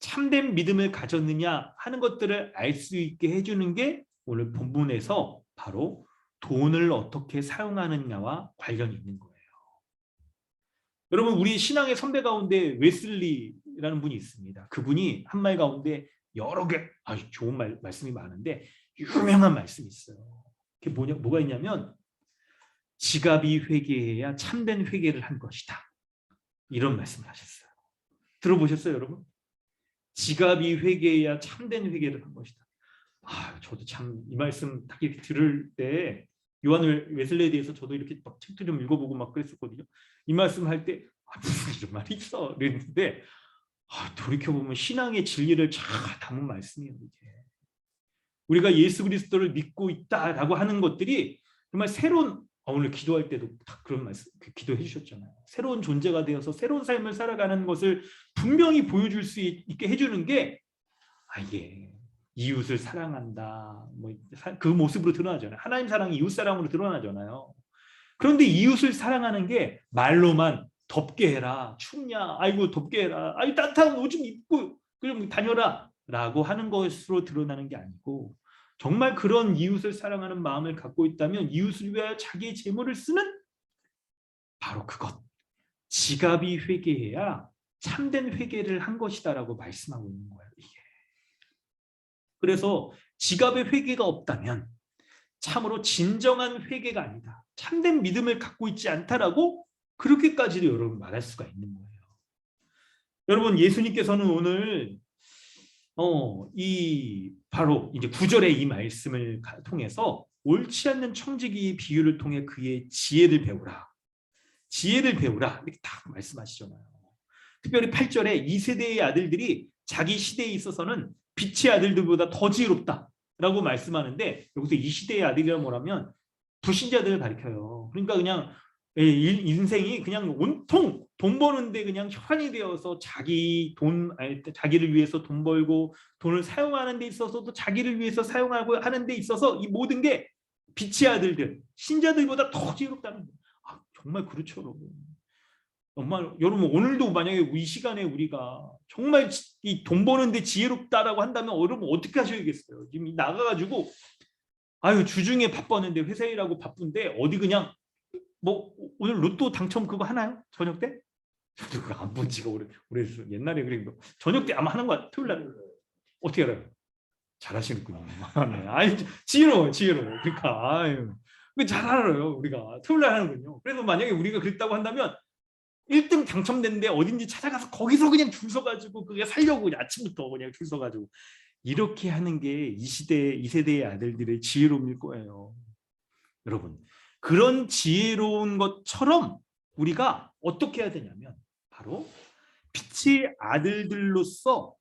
참된 믿음을 가졌느냐 하는 것들을 알 수 있게 해주는 게 오늘 본문에서 바로 돈을 어떻게 사용하느냐와 관련이 있는 거예요. 여러분 우리 신앙의 선배 가운데 웨슬리라는 분이 있습니다. 그분이 한 말 가운데 여러 개 좋은 말씀이 많은데 유명한 말씀이 있어요. 그게 뭐가 있냐면 지갑이 회개해야 참된 회개를 한 것이다. 이런 말씀을 하셨어요. 들어보셨어요 여러분? 지갑이 회개해야 참된 회개를 한 것이다. 저도 참 이 말씀 딱 이렇게 들을 때 요한 웨슬리에 대해서 저도 이렇게 막 책도 좀 읽어보고 막 그랬었거든요. 이 말씀 할 때 무슨 이런 말이 있어 그랬는데 돌이켜보면 신앙의 진리를 잘 담은 말씀이에요. 이게. 우리가 예수 그리스도를 믿고 있다라고 하는 것들이 정말 새로운 오늘 기도할 때도 다 그런 말씀 기도해 주셨잖아요. 새로운 존재가 되어서 새로운 삶을 살아가는 것을 분명히 보여줄 수 있게 해주는 게 이게 이웃을 사랑한다 그 모습으로 드러나잖아요. 하나님 사랑이 이웃 사랑으로 드러나잖아요. 그런데 이웃을 사랑하는 게 말로만 덥게 해라 춥냐 아이고 덥게 해라 따뜻한 옷 좀 입고 그럼 다녀라 라고 하는 것으로 드러나는 게 아니고 정말 그런 이웃을 사랑하는 마음을 갖고 있다면 이웃을 위하여 자기의 재물을 쓰는 바로 그것 지갑이 회개해야 참된 회개를 한 것이다라고 말씀하고 있는 거예요. 이게. 그래서 지갑에 회개가 없다면 참으로 진정한 회개가 아니다. 참된 믿음을 갖고 있지 않다라고 그렇게까지도 여러분 말할 수가 있는 거예요. 여러분 예수님께서는 오늘 이 바로 이제 9절의 이 말씀을 통해서 옳지 않는 청지기의 비유를 통해 그의 지혜를 배우라. 지혜를 배우라. 이렇게 딱 말씀하시잖아요. 특별히 8절에 이 세대의 아들들이 자기 시대에 있어서는 빛의 아들들보다 더 지혜롭다라고 말씀하는데 여기서 이 시대의 아들이라 뭐라면 불신자들을 가리켜요. 그러니까 그냥 인생이 그냥 온통 돈 버는데 그냥 혈안이 되어서 자기를 위해서 돈 벌고 돈을 사용하는 데 있어서도 자기를 위해서 사용하고 하는 데 있어서 이 모든 게 빛의 아들들, 신자들보다 더 지혜롭다는 거예요. 정말 그렇죠, 여러분. 정말 여러분 오늘도 만약에 이 시간에 우리가 정말 이 돈 버는데 지혜롭다라고 한다면 여러분 어떻게 하셔야겠어요? 지금 나가가지고 아유 주중에 바빴는데 회사 일하고 바쁜데 어디 그냥 뭐 오늘 로또 당첨 그거 하나요? 저녁 때? 저도 그거 안 본 지가 오래됐어. 옛날에 그래 저녁 때 아마 하는 거야. 토요일 날 어떻게 알아요? 잘하시는군요. 네. 아유 지혜로워. 그러니까 아유 잘 알아요 우리가 토요일 날 하는군요. 그래서 만약에 우리가 그랬다고 한다면 1등 당첨됐는데 어딘지 찾아가서 거기서 그냥 줄 서가지고 그게 살려고 그냥 아침부터 그냥 줄 서가지고 이렇게 하는 게 이 시대, 이 세대의 아들들의 지혜로움일 거예요. 여러분 그런 지혜로운 것처럼 우리가 어떻게 해야 되냐면 바로 빛의 아들들로서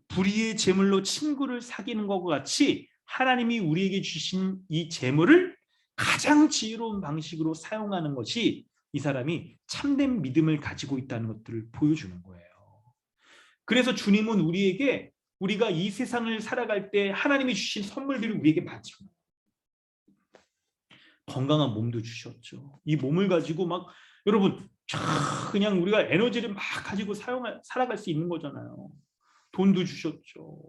불의의 재물로 친구를 사귀는 것과 같이 하나님이 우리에게 주신 이 재물을 가장 지혜로운 방식으로 사용하는 것이 이 사람이 참된 믿음을 가지고 있다는 것들을 보여주는 거예요. 그래서 주님은 우리에게 우리가 이 세상을 살아갈 때 하나님이 주신 선물들이 우리에게 많잖아요. 건강한 몸도 주셨죠. 이 몸을 가지고 막 여러분 그냥 우리가 에너지를 막 가지고 살아갈 수 있는 거잖아요. 돈도 주셨죠.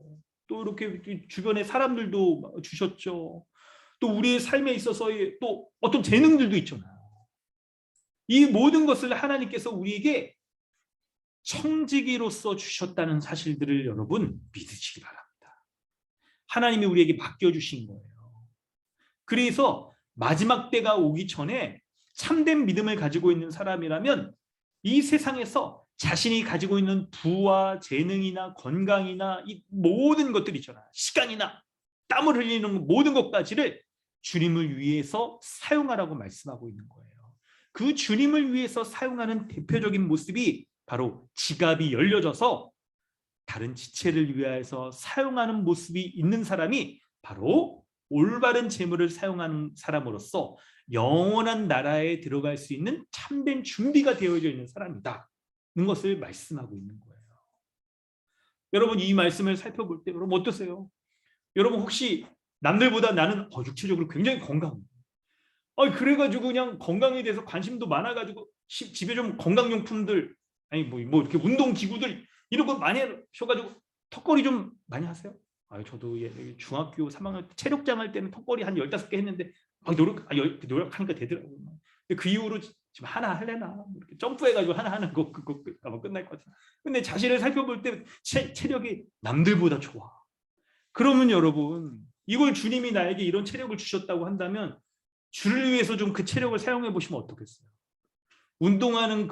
또 이렇게 주변의 사람들도 주셨죠. 또 우리의 삶에 있어서의 또 어떤 재능들도 있잖아요. 이 모든 것을 하나님께서 우리에게 청지기로서 주셨다는 사실들을 여러분 믿으시기 바랍니다. 하나님이 우리에게 맡겨주신 거예요. 그래서 마지막 때가 오기 전에 참된 믿음을 가지고 있는 사람이라면 이 세상에서 자신이 가지고 있는 부와 재능이나 건강이나 이 모든 것들 있잖아요. 시간이나 땀을 흘리는 모든 것까지를 주님을 위해서 사용하라고 말씀하고 있는 거예요. 그 주님을 위해서 사용하는 대표적인 모습이 바로 지갑이 열려져서 다른 지체를 위하여서 사용하는 모습이 있는 사람이 바로 올바른 재물을 사용하는 사람으로서 영원한 나라에 들어갈 수 있는 참된 준비가 되어져 있는 사람이다. 는 것을 말씀하고 있는 거예요. 여러분 이 말씀을 살펴볼 때 여러분 어떠세요? 여러분 혹시 남들보다 나는 육체적으로 굉장히 건강해요. 그래가지고 그냥 건강에 대해서 관심도 많아가지고 집에 좀 건강용품들 아니 뭐 이렇게 운동기구들 이런 거 많이 하셔가지고 턱걸이 좀 많이 하세요? 저도 중학교 3학년 체력장 할 때는 턱걸이 한 15개 했는데 막 노력하니까 되더라고요. 그 이후로 지금 하나 할래나 이렇게 점프해가지고 하나 하는 거 그거 아마 끝날 것 같아요. 근데 자신을 살펴볼 때 체력이 남들보다 좋아. 그러면 여러분 이걸 주님이 나에게 이런 체력을 주셨다고 한다면 주를 위해서 좀 그 체력을 사용해 보시면 어떻겠어요? 운동하는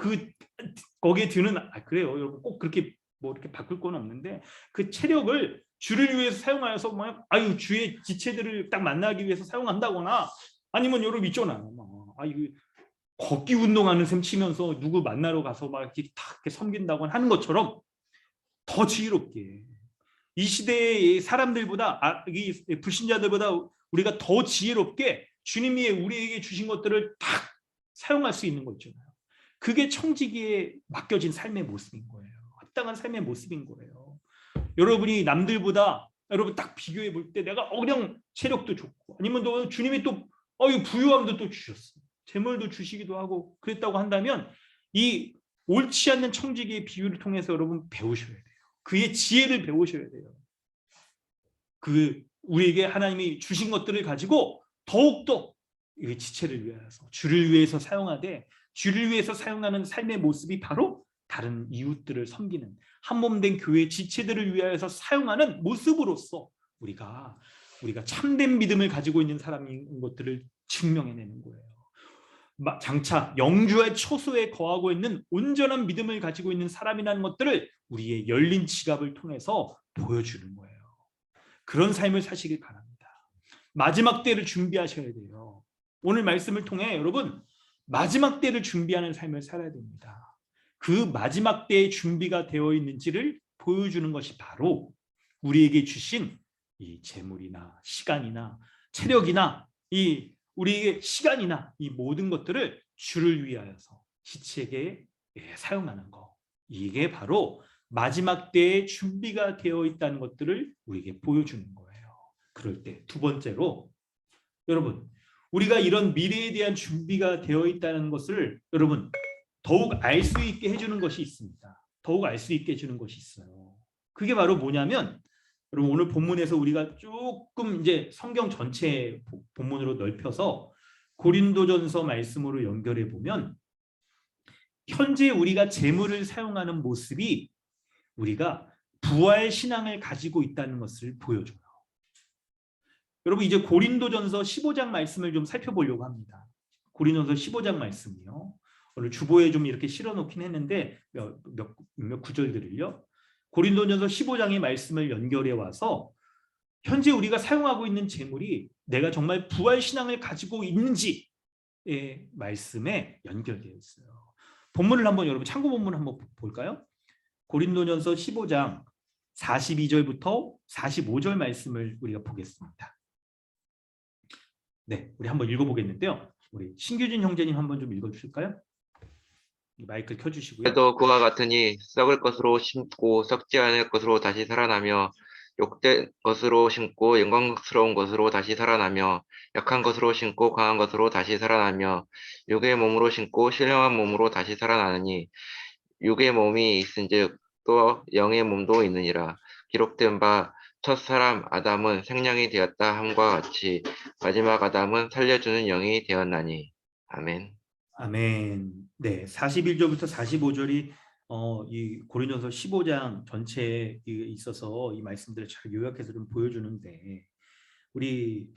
거기에 드는 그래요 여러분 꼭 그렇게 뭐 이렇게 바꿀 건 없는데 그 체력을 주를 위해서 사용하여서 주의 지체들을 딱 만나기 위해서 사용한다거나 아니면 여러분 있잖아요. 걷기 운동하는 셈 치면서 누구 만나러 가서 막 이렇게 다 섬긴다고 하는 것처럼 더 지혜롭게 이 시대의 사람들보다 이 불신자들보다 우리가 더 지혜롭게 주님이 우리에게 주신 것들을 다 사용할 수 있는 거 있잖아요. 그게 청지기에 맡겨진 삶의 모습인 거예요. 합당한 삶의 모습인 거예요. 여러분이 남들보다 여러분 딱 비교해 볼 때 내가 그냥 체력도 좋고 아니면 또 주님이 또 부유함도 또 주셨어요. 재물도 주시기도 하고 그랬다고 한다면 이 옳지 않는 청지기의 비유를 통해서 여러분 배우셔야 돼요. 그의 지혜를 배우셔야 돼요. 우리에게 하나님이 주신 것들을 가지고 더욱더 지체를 위해서 주를 위해서 사용하되 주를 위해서 사용하는 삶의 모습이 바로 다른 이웃들을 섬기는 한몸된 교회 지체들을 위하여서 사용하는 모습으로서 우리가 참된 믿음을 가지고 있는 사람인 것들을 증명해내는 거예요. 장차 영주의 초소에 거하고 있는 온전한 믿음을 가지고 있는 사람이라는 것들을 우리의 열린 지갑을 통해서 보여주는 거예요. 그런 삶을 사시길 바랍니다. 마지막 때를 준비하셔야 돼요. 오늘 말씀을 통해 여러분 마지막 때를 준비하는 삶을 살아야 됩니다. 그 마지막 때의 준비가 되어 있는지를 보여주는 것이 바로 우리에게 주신 이 재물이나 시간이나 체력이나 우리에게 시간이나 이 모든 것들을 주를 위하여서 지체에게 사용하는 것. 이게 바로 마지막 때의 준비가 되어 있다는 것들을 우리에게 보여주는 거예요. 그럴 때 두 번째로 여러분 우리가 이런 미래에 대한 준비가 되어 있다는 것을 여러분 더욱 알 수 있게 해주는 것이 있습니다. 더욱 알 수 있게 해주는 것이 있어요. 그게 바로 뭐냐면 여러분 오늘 본문에서 우리가 조금 이제 성경 전체 본문으로 넓혀서 고린도전서 말씀으로 연결해 보면 현재 우리가 재물을 사용하는 모습이 우리가 부활 신앙을 가지고 있다는 것을 보여줘요. 여러분 이제 고린도전서 15장 말씀을 좀 살펴보려고 합니다. 고린도전서 15장 말씀이요. 오늘 주보에 좀 이렇게 실어놓긴 했는데 몇 구절들을요. 고린도전서 15장의 말씀을 연결해 와서 현재 우리가 사용하고 있는 재물이 내가 정말 부활 신앙을 가지고 있는지의 말씀에 연결되어 있어요. 본문을 한번 여러분 참고 본문 한번 볼까요? 고린도전서 15장 42절부터 45절 말씀을 우리가 보겠습니다. 네, 우리 한번 읽어보겠는데요. 우리 신규진 형제님 한번 좀 읽어주실까요? 마이크 켜주시고요. 그래도 그와 같으니 썩을 것으로 심고 썩지 않을 것으로 다시 살아나며 욕된 것으로 심고 영광스러운 것으로 다시 살아나며 약한 것으로 심고 강한 것으로 다시 살아나며 육의 몸으로 심고 신령한 몸으로 다시 살아나느니 육의 몸이 있은즉 또 영의 몸도 있느니라. 기록된 바 첫 사람 아담은 생명이 되었다 함과 같이 마지막 아담은 살려주는 영이 되었나니. 아멘. 아멘. 네, 41절부터 45절이 이 고린도전서 15장 전체에 있어서 이 말씀들을 잘 요약해서 좀 보여주는데 우리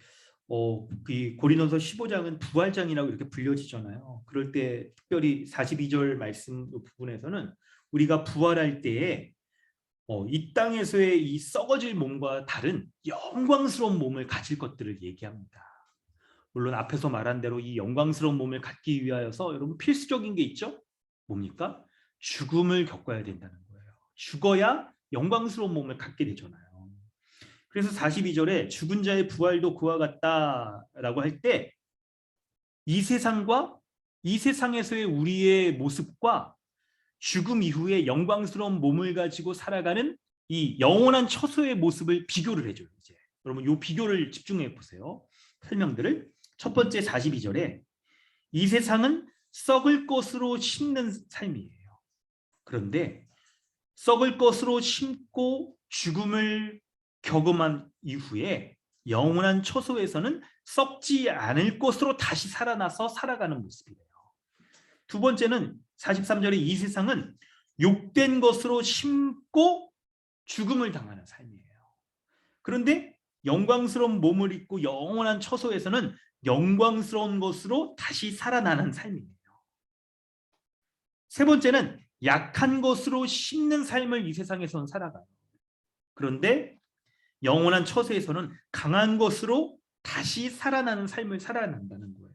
이 고린도전서 15장은 부활장이라고 이렇게 불려지잖아요. 그럴 때 특별히 42절 말씀 부분에서는 우리가 부활할 때에 이 땅에서의 이 썩어질 몸과 다른 영광스러운 몸을 가질 것들을 얘기합니다. 물론 앞에서 말한 대로 이 영광스러운 몸을 갖기 위하여서 여러분 필수적인 게 있죠? 뭡니까? 죽음을 겪어야 된다는 거예요. 죽어야 영광스러운 몸을 갖게 되잖아요. 그래서 42절에 죽은 자의 부활도 그와 같다라고 할 때 이 세상과 이 세상에서의 우리의 모습과 죽음 이후에 영광스러운 몸을 가지고 살아가는 이 영원한 처소의 모습을 비교를 해줘요. 이제 여러분 이 비교를 집중해 보세요. 설명들을. 첫 번째 42절에 이 세상은 썩을 것으로 심는 삶이에요. 그런데 썩을 것으로 심고 죽음을 경험한 이후에 영원한 처소에서는 썩지 않을 것으로 다시 살아나서 살아가는 모습이에요. 두 번째는 43절에 이 세상은 욕된 것으로 심고 죽음을 당하는 삶이에요. 그런데 영광스러운 몸을 입고 영원한 처소에서는 영광스러운 것으로 다시 살아나는 삶이에요. 세 번째는 약한 것으로 심는 삶을 이 세상에서는 살아가요. 그런데 영원한 처소에서는 강한 것으로 다시 살아나는 삶을 살아난다는 거예요.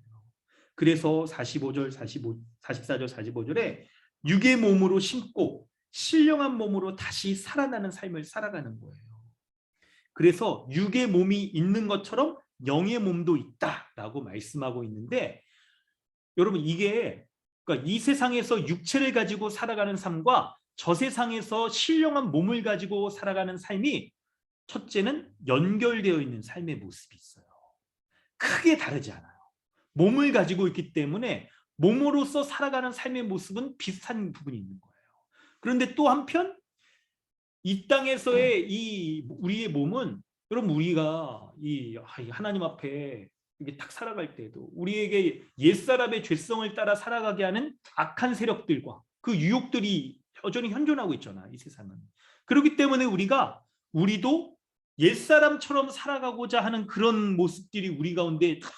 그래서 44절, 45절에 육의 몸으로 심고 신령한 몸으로 다시 살아나는 삶을 살아가는 거예요. 그래서 육의 몸이 있는 것처럼 영의 몸도 있다라고 말씀하고 있는데 여러분 이게 그러니까 이 세상에서 육체를 가지고 살아가는 삶과 저 세상에서 신령한 몸을 가지고 살아가는 삶이 첫째는 연결되어 있는 삶의 모습이 있어요. 크게 다르지 않아요. 몸을 가지고 있기 때문에 몸으로서 살아가는 삶의 모습은 비슷한 부분이 있는 거예요. 그런데 또 한편 이 땅에서의 이 우리의 몸은 여러분 우리가 이 하나님 앞에 이게 딱 살아갈 때도 우리에게 옛사람의 죄성을 따라 살아가게 하는 악한 세력들과 그 유혹들이 여전히 현존하고 있잖아, 이 세상은. 그렇기 때문에 우리도 옛사람처럼 살아가고자 하는 그런 모습들이 우리 가운데 다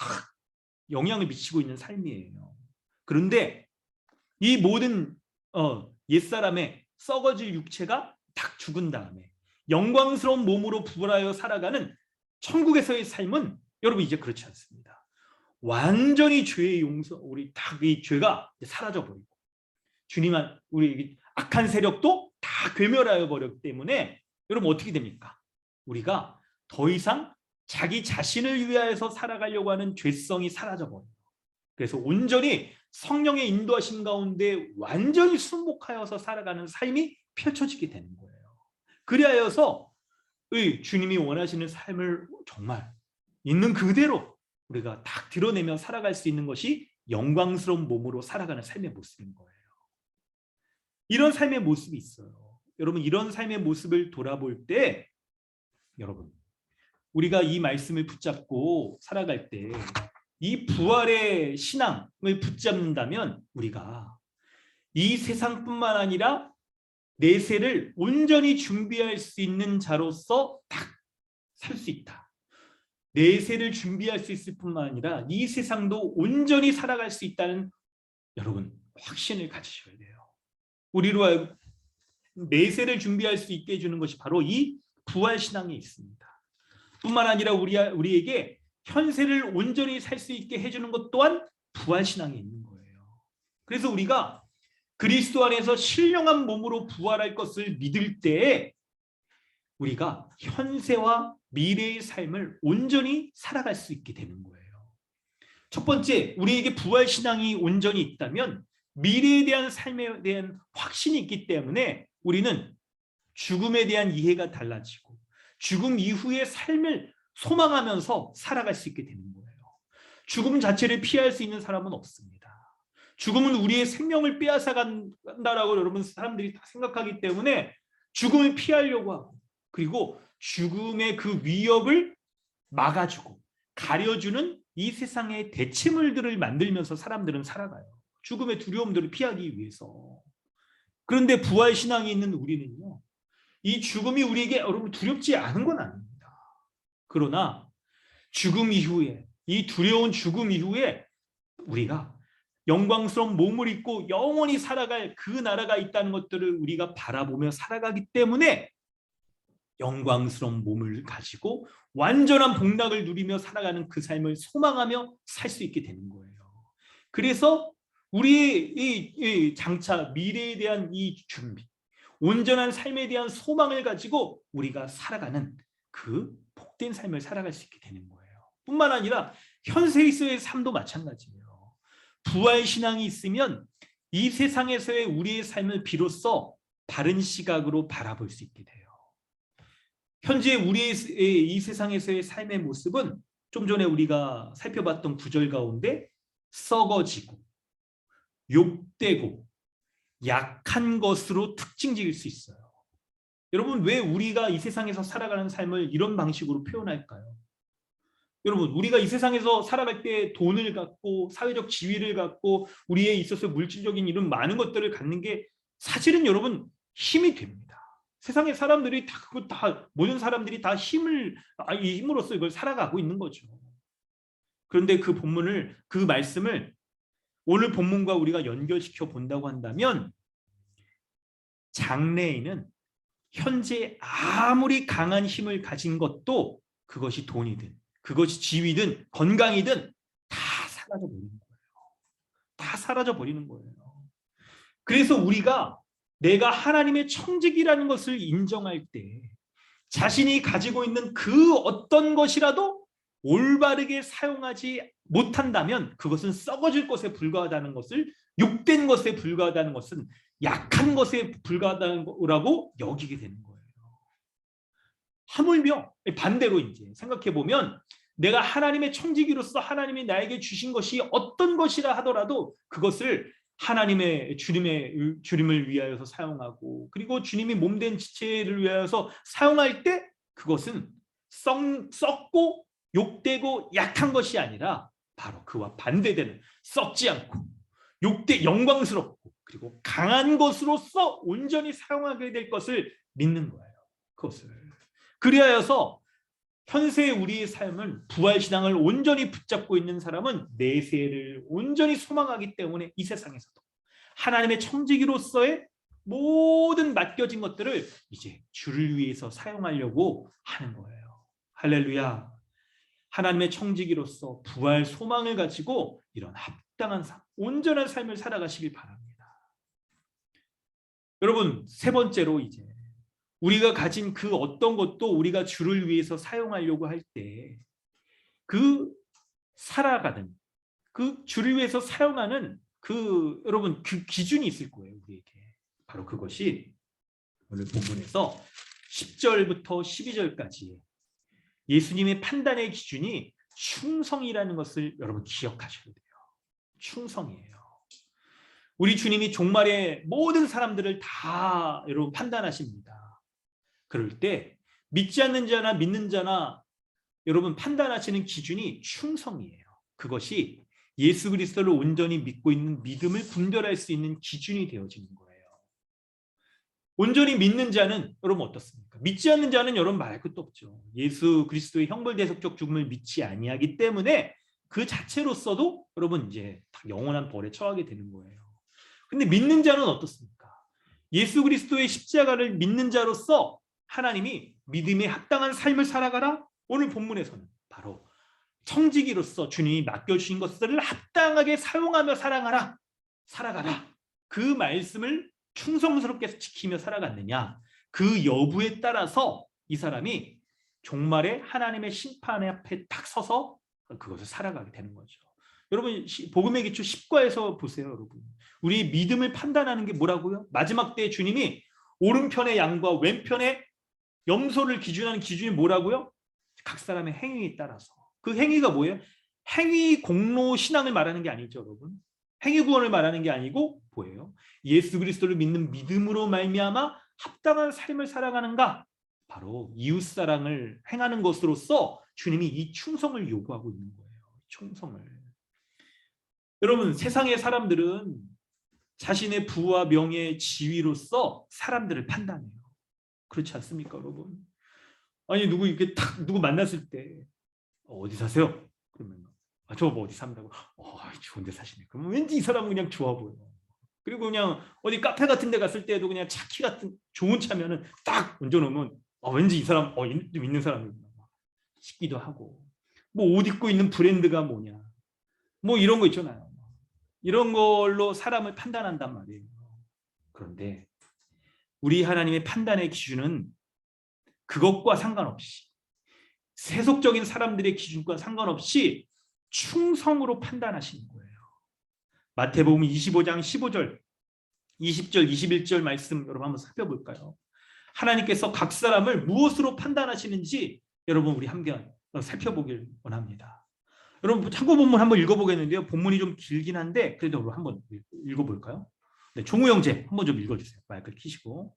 영향을 미치고 있는 삶이에요. 그런데 이 모든 옛사람의 썩어질 육체가 딱 죽은 다음에 영광스러운 몸으로 부활하여 살아가는 천국에서의 삶은 여러분 이제 그렇지 않습니다. 완전히 죄의 용서, 우리 다 이 죄가 사라져 버리고 주님한 우리 악한 세력도 다 괴멸하여 버렸기 때문에 여러분 어떻게 됩니까? 우리가 더 이상 자기 자신을 위하여서 살아가려고 하는 죄성이 사라져 버려요. 그래서 온전히 성령의 인도하심 가운데 완전히 순복하여서 살아가는 삶이 펼쳐지게 되는 거예요. 그리하여서 주님이 원하시는 삶을 정말 있는 그대로 우리가 딱 드러내며 살아갈 수 있는 것이 영광스러운 몸으로 살아가는 삶의 모습인 거예요. 이런 삶의 모습이 있어요. 여러분, 이런 삶의 모습을 돌아볼 때 여러분, 우리가 이 말씀을 붙잡고 살아갈 때 이 부활의 신앙을 붙잡는다면 우리가 이 세상뿐만 아니라 내세를 온전히 준비할 수 있는 자로서 딱 살 수 있다. 내세를 준비할 수 있을 뿐만 아니라 이 세상도 온전히 살아갈 수 있다는 여러분 확신을 가지셔야 돼요. 우리로 내세를 준비할 수 있게 해주는 것이 바로 이 부활 신앙에 있습니다. 뿐만 아니라 우리에게 현세를 온전히 살 수 있게 해주는 것 또한 부활 신앙에 있는 거예요. 그래서 우리가 그리스도 안에서 신령한 몸으로 부활할 것을 믿을 때에 우리가 현세와 미래의 삶을 온전히 살아갈 수 있게 되는 거예요. 첫 번째, 우리에게 부활 신앙이 온전히 있다면 미래에 대한 삶에 대한 확신이 있기 때문에 우리는 죽음에 대한 이해가 달라지고 죽음 이후의 삶을 소망하면서 살아갈 수 있게 되는 거예요. 죽음 자체를 피할 수 있는 사람은 없습니다. 죽음은 우리의 생명을 빼앗아 간다라고 여러분 사람들이 다 생각하기 때문에 죽음을 피하려고 하고, 그리고 죽음의 그 위협을 막아주고 가려주는 이 세상의 대체물들을 만들면서 사람들은 살아가요. 죽음의 두려움들을 피하기 위해서. 그런데 부활 신앙이 있는 우리는요, 이 죽음이 우리에게 여러분 두렵지 않은 건 아닙니다. 그러나 죽음 이후에, 이 두려운 죽음 이후에 우리가 영광스러운 몸을 입고 영원히 살아갈 그 나라가 있다는 것들을 우리가 바라보며 살아가기 때문에 영광스러운 몸을 가지고 완전한 복락을 누리며 살아가는 그 삶을 소망하며 살 수 있게 되는 거예요. 그래서 우리의 이 장차 미래에 대한 이 준비, 온전한 삶에 대한 소망을 가지고 우리가 살아가는 그 복된 삶을 살아갈 수 있게 되는 거예요. 뿐만 아니라 현세에서의 삶도 마찬가지예요. 부활 신앙이 있으면 이 세상에서의 우리의 삶을 비로소 바른 시각으로 바라볼 수 있게 돼요. 현재 우리의 이 세상에서의 삶의 모습은 좀 전에 우리가 살펴봤던 구절 가운데 썩어지고 욕되고 약한 것으로 특징 지을 수 있어요. 여러분, 왜 우리가 이 세상에서 살아가는 삶을 이런 방식으로 표현할까요? 여러분, 우리가 이 세상에서 살아갈 때 돈을 갖고 사회적 지위를 갖고 우리에 있어서 물질적인 이런 많은 것들을 갖는 게 사실은 여러분 힘이 됩니다. 세상의 사람들이 다 모든 사람들이 다 이 힘으로써 이걸 살아가고 있는 거죠. 그런데 그 말씀을 오늘 본문과 우리가 연결시켜 본다고 한다면 장래에는 현재 아무리 강한 힘을 가진 것도 그것이 돈이든 그것이 지위든 건강이든 다 사라져 버리는 거예요. 다 사라져 버리는 거예요. 그래서 우리가 내가 하나님의 청직이라는 것을 인정할 때 자신이 가지고 있는 그 어떤 것이라도 올바르게 사용하지 못한다면 그것은 썩어질 것에 불과하다는 것을, 욕된 것에 불과하다는 것은 약한 것에 불과하다는 거라고 여기게 되는 거예요. 하물며 반대로 이제 생각해 보면 내가 하나님의 청지기로서 하나님이 나에게 주신 것이 어떤 것이라 하더라도 그것을 하나님의 주님을 위하여서 사용하고, 그리고 주님이 몸된 지체를 위하여서 사용할 때 그것은 썩고 욕되고 약한 것이 아니라 바로 그와 반대되는 썩지 않고 영광스럽고 그리고 강한 것으로서 온전히 사용하게 될 것을 믿는 거예요. 그것을 그리하여서 현세의 우리의 삶은 부활신앙을 온전히 붙잡고 있는 사람은 내세를 온전히 소망하기 때문에 이 세상에서도 하나님의 청지기로서의 모든 맡겨진 것들을 이제 주를 위해서 사용하려고 하는 거예요. 할렐루야. 하나님의 청지기로서 부활 소망을 가지고 이런 합당한 삶, 온전한 삶을 살아가시길 바랍니다. 여러분, 세 번째로 이제 우리가 가진 그 어떤 것도 우리가 주를 위해서 사용하려고 할 때 그 살아가는 그 주를 위해서 사용하는 여러분 그 기준이 있을 거예요. 우리에게 바로 그것이 오늘 본문에서 10절부터 12절까지 예수님의 판단의 기준이 충성이라는 것을 여러분 기억하셔야 돼요. 충성이에요. 우리 주님이 종말에 모든 사람들을 다 여러분 판단하십니다. 그럴 때 믿지 않는 자나 믿는 자나 여러분 판단하시는 기준이 충성이에요. 그것이 예수 그리스도를 온전히 믿고 있는 믿음을 분별할 수 있는 기준이 되어지는 거예요. 온전히 믿는 자는 여러분 어떻습니까? 믿지 않는 자는 여러분 말할 것도 없죠. 예수 그리스도의 형벌대속적 죽음을 믿지 아니하기 때문에 그 자체로서도 여러분 이제 영원한 벌에 처하게 되는 거예요. 근데 믿는 자는 어떻습니까? 예수 그리스도의 십자가를 믿는 자로서 하나님이 믿음에 합당한 삶을 살아가라. 오늘 본문에서는 바로 청지기로서 주님이 맡겨주신 것들을 합당하게 사용하며 살아가라. 그 말씀을 충성스럽게 지키며 살아갔느냐, 그 여부에 따라서 이 사람이 종말에 하나님의 심판 앞에 딱 서서 그것을 살아가게 되는 거죠. 여러분 복음의 기초 10과에서 보세요. 여러분 우리 믿음을 판단하는 게 뭐라고요? 마지막 때 주님이 오른편의 양과 왼편의 염소를 기준하는 기준이 뭐라고요? 각 사람의 행위에 따라서. 그 행위가 뭐예요? 행위 공로 신앙을 말하는 게 아니죠, 여러분. 행위 구원을 말하는 게 아니고 뭐예요? 예수 그리스도를 믿는 믿음으로 말미암아 합당한 삶을 살아가는가? 바로 이웃 사랑을 행하는 것으로서 주님이 이 충성을 요구하고 있는 거예요. 충성을. 여러분 세상의 사람들은 자신의 부와 명예, 지위로서 사람들을 판단해요. 그렇지 않습니까, 여러분? 아니 누구 이렇게 딱 누구 만났을 때 어디 사세요? 그러면 저 뭐 어디 산다고? 좋은 데 사시네. 그러면 왠지 이 사람은 그냥 좋아 보여. 그리고 그냥 어디 카페 같은 데 갔을 때도 그냥 차키 같은 좋은 차면은 딱 얹어놓으면 왠지 이 사람 좀 있는 사람이구나 싶기도 하고, 뭐 옷 입고 있는 브랜드가 뭐냐, 뭐 이런 거 있잖아요. 이런 걸로 사람을 판단한단 말이에요. 그런데 우리 하나님의 판단의 기준은 그것과 상관없이, 세속적인 사람들의 기준과 상관없이 충성으로 판단하시는 거예요. 마태복음 25장 15절, 20절, 21절 말씀 여러분 한번 살펴볼까요? 하나님께서 각 사람을 무엇으로 판단하시는지 여러분 우리 함께 살펴보길 원합니다. 여러분 참고 본문 한번 읽어보겠는데요. 본문이 좀 길긴 한데 그래도 여러분 한번 읽어볼까요? 네, 종우 형제 한번 좀 읽어주세요. 마이크를 켜시고.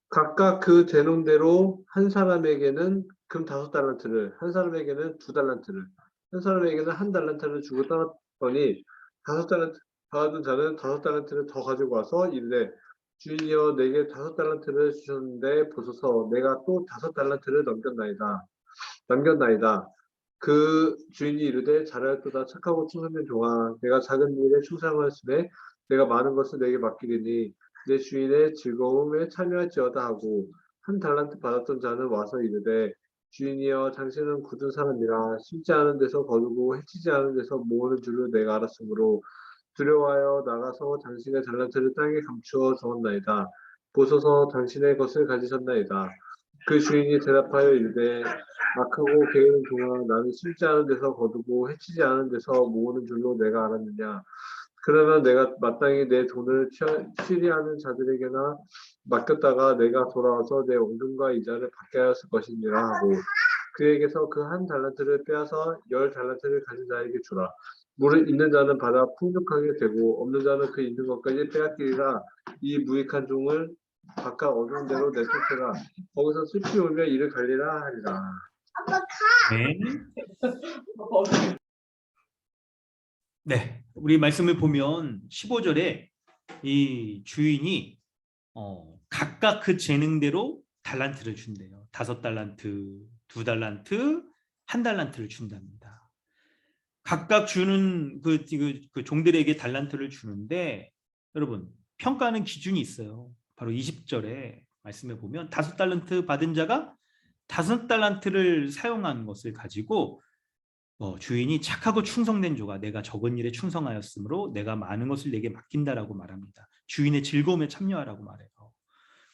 각각 그 되논대로 한 사람에게는 금 5달란트를, 한 사람에게는 2달란트를, 한 사람에게는 1달란트를 주고 떠났더니 5달란트 받은 자는 5달란트를 더 가지고 와서 이르되 주인이여 내게 5달란트를 주셨는데 보소서 내가 또 5달란트를 남겼나이다. 그 주인이 이르되 잘하였도다 착하고 충성된 종아 내가 작은 일에 충성하였으되 내가 많은 것을 내게 맡기리니 내 주인의 즐거움에 참여할지어다 하고 1달란트 받았던 자는 와서 이르되 주인이여 당신은 굳은 사람이라 심지 않은 데서 거두고 해치지 않은 데서 모으는 줄을 내가 알았으므로 두려워하여 나가서 당신의 달란트를 땅에 감추어 두었나이다. 보소서 당신의 것을 가지셨나이다. 그 주인이 대답하여 이르되 악하고 게으른 종아 나는 심지 않은 데서 거두고 해치지 않은 데서 모으는 줄로 내가 알았느냐. 그러면 내가 마땅히 내 돈을 취리하는 자들에게나 맡겼다가 내가 돌아와서 내 원금과 이자를 받게 하였을 것이니라 하고 그에게서 그 1달란트를 빼앗아 10달란트를 가진 자에게 주라. 물을 있는 자는 받아 풍족하게 되고 없는 자는 그 있는 것까지 빼앗기리라. 이 무익한 종을 각각 어두운 데로 내쫓으라. 거기서 슬피 울며 이를 갈리라 하리라. 네. 네, 우리 말씀을 보면 15절에 이 주인이 각각 그 재능대로 달란트를 준대요. 5달란트, 2달란트, 1달란트를 준답니다. 각각 주는 그 종들에게 달란트를 주는데 여러분 평가하는 기준이 있어요. 바로 20절에 말씀해 보면 5달란트 받은 자가 5달란트를 사용한 것을 가지고 주인이 착하고 충성된 조가 내가 적은 일에 충성하였으므로 내가 많은 것을 내게 맡긴다라고 말합니다. 주인의 즐거움에 참여하라고 말해요.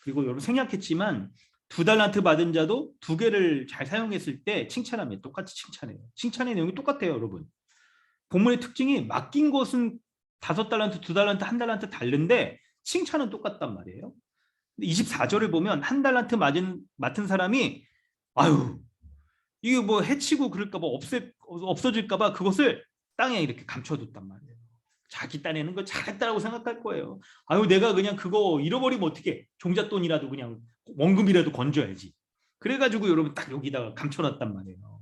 그리고 여러분 생략했지만 2달란트 받은 자도 2개를 잘 사용했을 때 칭찬하면 똑같이 칭찬해요. 칭찬의 내용이 똑같아요, 여러분. 본문의 특징이 맡긴 것은 5달란트, 2달란트, 1달란트 다른데 칭찬은 똑같단 말이에요. 24절을 보면 1달란트 맡은 사람이 아유 이게 뭐 해치고 그럴까 봐 없어질까 봐 그것을 땅에 이렇게 감춰뒀단 말이에요. 자기 딴에는 거 잘했다라고 생각할 거예요. 아유, 내가 그냥 그거 잃어버리면 어떻게, 종잣돈이라도 그냥 원금이라도 건져야지. 그래가지고 여러분 딱 여기다가 감춰놨단 말이에요.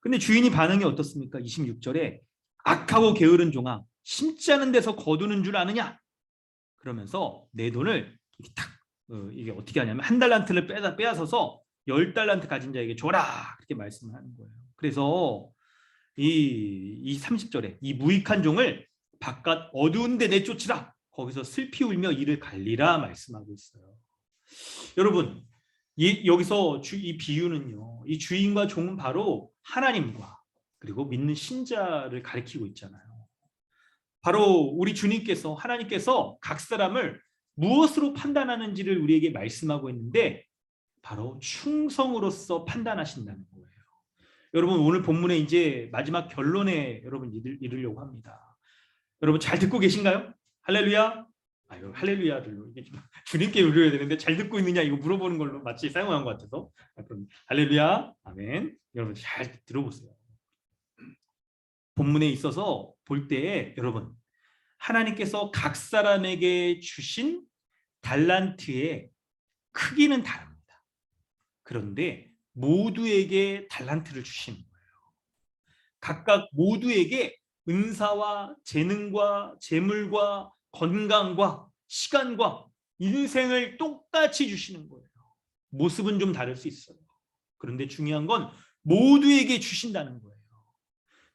근데 주인이 반응이 어떻습니까? 26절에 악하고 게으른 종아, 심지 않은 데서 거두는 줄 아느냐? 그러면서 내 돈을 이렇게 딱 이게 어떻게 하냐면 한 달란트를 빼앗아서 10달란트 가진 자에게 줘라, 그렇게 말씀을 하는 거예요. 그래서 이 30절에 이 무익한 종을 바깥 어두운 데 내쫓으라, 거기서 슬피 울며 이를 갈리라 말씀하고 있어요. 여러분, 여기서 이 비유는요, 이 주인과 종은 바로 하나님과 그리고 믿는 신자를 가리키고 있잖아요. 바로 우리 주님께서, 하나님께서 각 사람을 무엇으로 판단하는지를 우리에게 말씀하고 있는데 바로 충성으로서 판단하신다는 거예요. 여러분, 오늘 본문의 이제 마지막 결론에 여러분 이르려고 합니다. 여러분 잘 듣고 계신가요? 할렐루야. 아유, 할렐루야를 주님께 울려야 되는데 잘 듣고 있느냐 이거 물어보는 걸로 마치 사용한 것 같아서, 그럼 할렐루야, 아멘. 여러분 잘 들어보세요. 본문에 있어서 볼 때에 여러분, 하나님께서 각 사람에게 주신 달란트의 크기는 다릅니다. 그런데 모두에게 달란트를 주시는 거예요. 각각 모두에게 은사와 재능과 재물과 건강과 시간과 인생을 똑같이 주시는 거예요. 모습은 좀 다를 수 있어요. 그런데 중요한 건 모두에게 주신다는 거예요.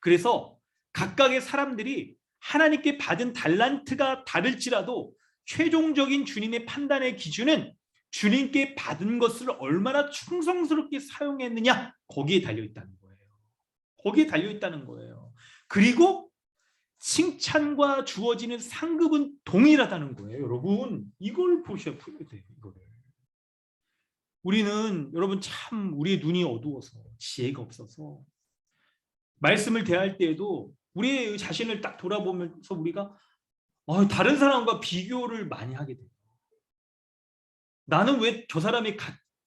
그래서 각각의 사람들이 하나님께 받은 달란트가 다를지라도 최종적인 주님의 판단의 기준은 주님께 받은 것을 얼마나 충성스럽게 사용했느냐, 거기에 달려있다는 거예요. 거기에 달려있다는 거예요. 그리고 칭찬과 주어지는 상급은 동일하다는 거예요. 여러분, 이걸 보셔야 돼요. 이거를. 우리는 여러분 참 우리의 눈이 어두워서 지혜가 없어서 말씀을 대할 때에도 우리의 자신을 딱 돌아보면서 우리가 다른 사람과 비교를 많이 하게 돼요. 나는 왜 저 사람이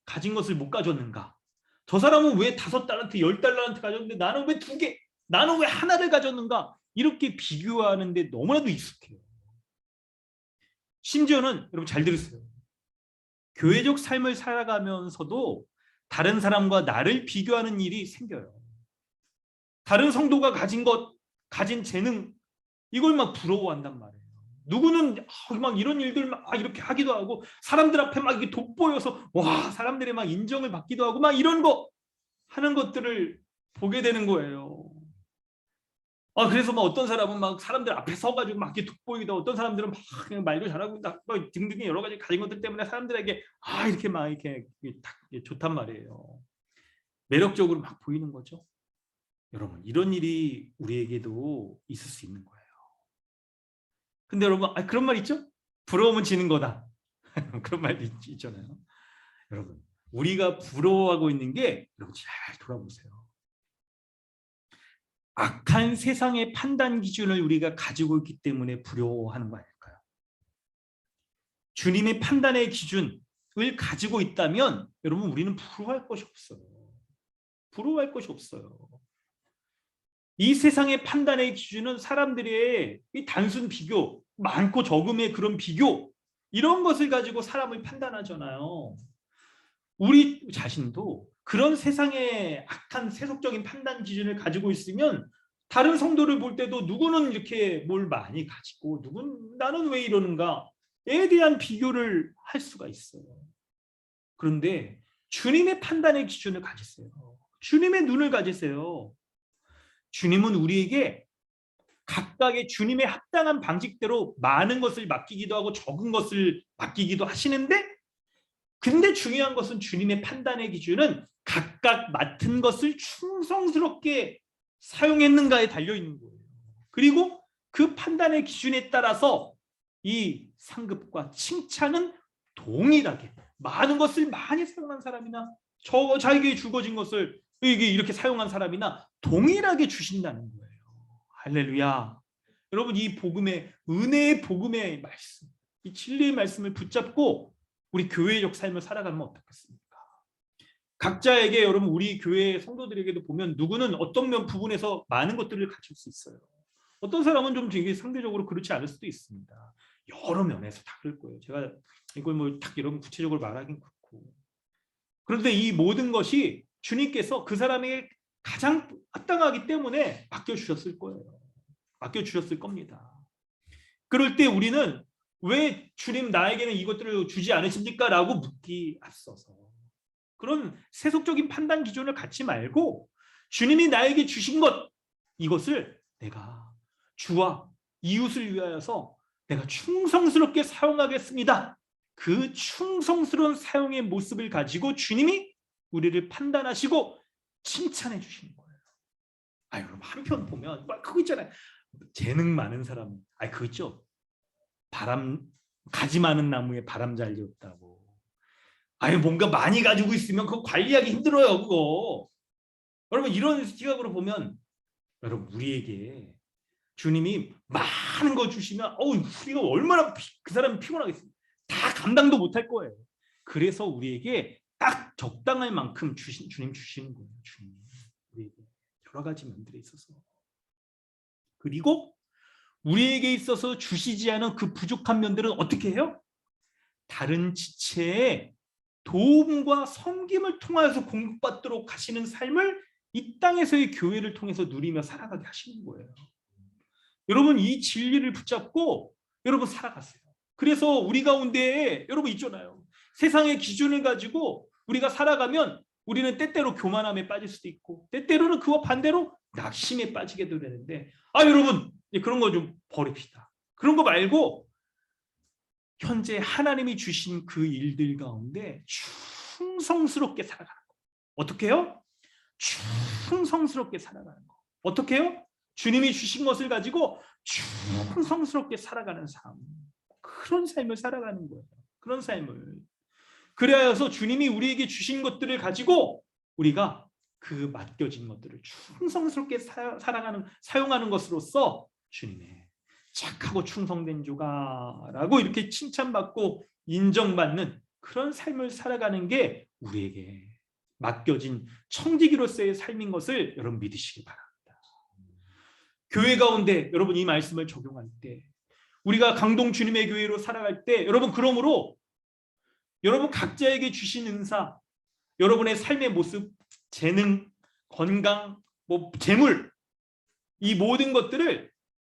가진 것을 못 가졌는가? 저 사람은 왜 5달란트, 10달란트 가졌는데 나는 왜 2개? 나는 왜 하나를 가졌는가? 이렇게 비교하는데 너무나도 익숙해요. 심지어는 여러분 잘 들으세요. 교회적 삶을 살아가면서도 다른 사람과 나를 비교하는 일이 생겨요. 다른 성도가 가진 것, 가진 재능, 이걸 막 부러워한단 말이에요. 누구는 막 이런 일들 막 이렇게 하기도 하고, 사람들 앞에 막 이게 돋보여서 와, 사람들의 막 인정을 받기도 하고, 막 이런 거 하는 것들을 보게 되는 거예요. 그래서 막 어떤 사람은 막 사람들 앞에 서가지고 막 이렇게 돋보이기도 하고, 어떤 사람들은 막 그냥 말도 잘하고 막 등등의 여러 가지 가진 것들 때문에 사람들에게 이렇게 막 이렇게 딱 좋단 말이에요. 매력적으로 막 보이는 거죠. 여러분, 이런 일이 우리에게도 있을 수 있는 거예요. 근데 여러분, 그런 말 있죠? 부러우면 지는 거다. 그런 말도 있잖아요. 여러분, 우리가 부러워하고 있는 게, 여러분 잘 돌아보세요. 악한 세상의 판단 기준을 우리가 가지고 있기 때문에 부러워하는 거 아닐까요? 주님의 판단의 기준을 가지고 있다면 여러분, 우리는 부러워할 것이 없어요. 부러워할 것이 없어요. 이 세상의 판단의 기준은 사람들의 이 단순 비교, 많고 적음의 그런 비교, 이런 것을 가지고 사람을 판단하잖아요. 우리 자신도 그런 세상의 악한 세속적인 판단 기준을 가지고 있으면 다른 성도를 볼 때도 누구는 이렇게 뭘 많이 가지고 누군 나는 왜 이러는가에 대한 비교를 할 수가 있어요. 그런데 주님의 판단의 기준을 가지세요. 주님의 눈을 가지세요. 주님은 우리에게 각각의 주님의 합당한 방식대로 많은 것을 맡기기도 하고 적은 것을 맡기기도 하시는데, 근데 중요한 것은 주님의 판단의 기준은 각각 맡은 것을 충성스럽게 사용했는가에 달려있는 거예요. 그리고 그 판단의 기준에 따라서 이 상급과 칭찬은 동일하게, 많은 것을 많이 사용한 사람이나 자기에게 주어진 것을 이렇게 사용한 사람이나 동일하게 주신다는 거예요. 할렐루야. 여러분, 이 복음의, 은혜의 복음의 말씀, 이 진리의 말씀을 붙잡고 우리 교회적 삶을 살아가면 어떻겠습니까? 각자에게 여러분 우리 교회 성도들에게도 보면 누구는 어떤 부분에서 많은 것들을 갖출 수 있어요. 어떤 사람은 좀 되게 상대적으로 그렇지 않을 수도 있습니다. 여러 면에서 다 그럴 거예요. 제가 이걸 뭐 딱 이런 구체적으로 말하긴 그렇고. 그런데 이 모든 것이 주님께서 그 사람에게 가장 합당하기 때문에 맡겨주셨을 거예요. 맡겨주셨을 겁니다. 그럴 때 우리는 왜 주님 나에게는 이것들을 주지 않으십니까? 라고 묻기 앞서서 그런 세속적인 판단 기준을 갖지 말고 주님이 나에게 주신 것 이것을 내가 주와 이웃을 위하여서 내가 충성스럽게 사용하겠습니다. 그 충성스러운 사용의 모습을 가지고 주님이 우리를 판단하시고 칭찬해 주시는 거예요. 여러분 한편 보면 그거 있잖아요. 재능 많은 사람은 그거 있죠. 가지 많은 나무에 바람 잘 지었다고. 뭔가 많이 가지고 있으면 그거 관리하기 힘들어요. 그거. 여러분 이런 시각으로 보면 여러분 우리에게 주님이 많은 거 주시면 우리가 얼마나 그 사람이 피곤하겠습니까? 다 감당도 못할 거예요. 그래서 우리에게 딱 적당할 만큼 주님 주시는 거예요. 주님 우리에게 여러 가지 면들에 있어서. 그리고 우리에게 있어서 주시지 않은 그 부족한 면들은 어떻게 해요? 다른 지체의 도움과 섬김을 통하여서 공급받도록 하시는 삶을 이 땅에서의 교회를 통해서 누리며 살아가게 하시는 거예요. 여러분 이 진리를 붙잡고 여러분 살아가세요. 그래서 우리 가운데 여러분 있잖아요. 세상의 기준을 가지고 우리가 살아가면 우리는 때때로 교만함에 빠질 수도 있고 때때로는 그와 반대로 낙심에 빠지게 되는데 여러분 그런 거 좀 버립시다. 그런 거 말고 현재 하나님이 주신 그 일들 가운데 충성스럽게 살아가는 거. 어떻게 해요? 충성스럽게 살아가는 거. 어떻게 해요? 주님이 주신 것을 가지고 충성스럽게 살아가는 삶. 그런 삶을 살아가는 거예요. 그런 삶을. 그래서 주님이 우리에게 주신 것들을 가지고 우리가 그 맡겨진 것들을 충성스럽게 사용하는 것으로써 주님의 착하고 충성된 조가라고 이렇게 칭찬받고 인정받는 그런 삶을 살아가는 게 우리에게 맡겨진 청지기로서의 삶인 것을 여러분 믿으시기 바랍니다. 교회 가운데 여러분 이 말씀을 적용할 때 우리가 강동 주님의 교회로 살아갈 때 여러분 그러므로 여러분 각자에게 주신 은사, 여러분의 삶의 모습, 재능, 건강, 재물 이 모든 것들을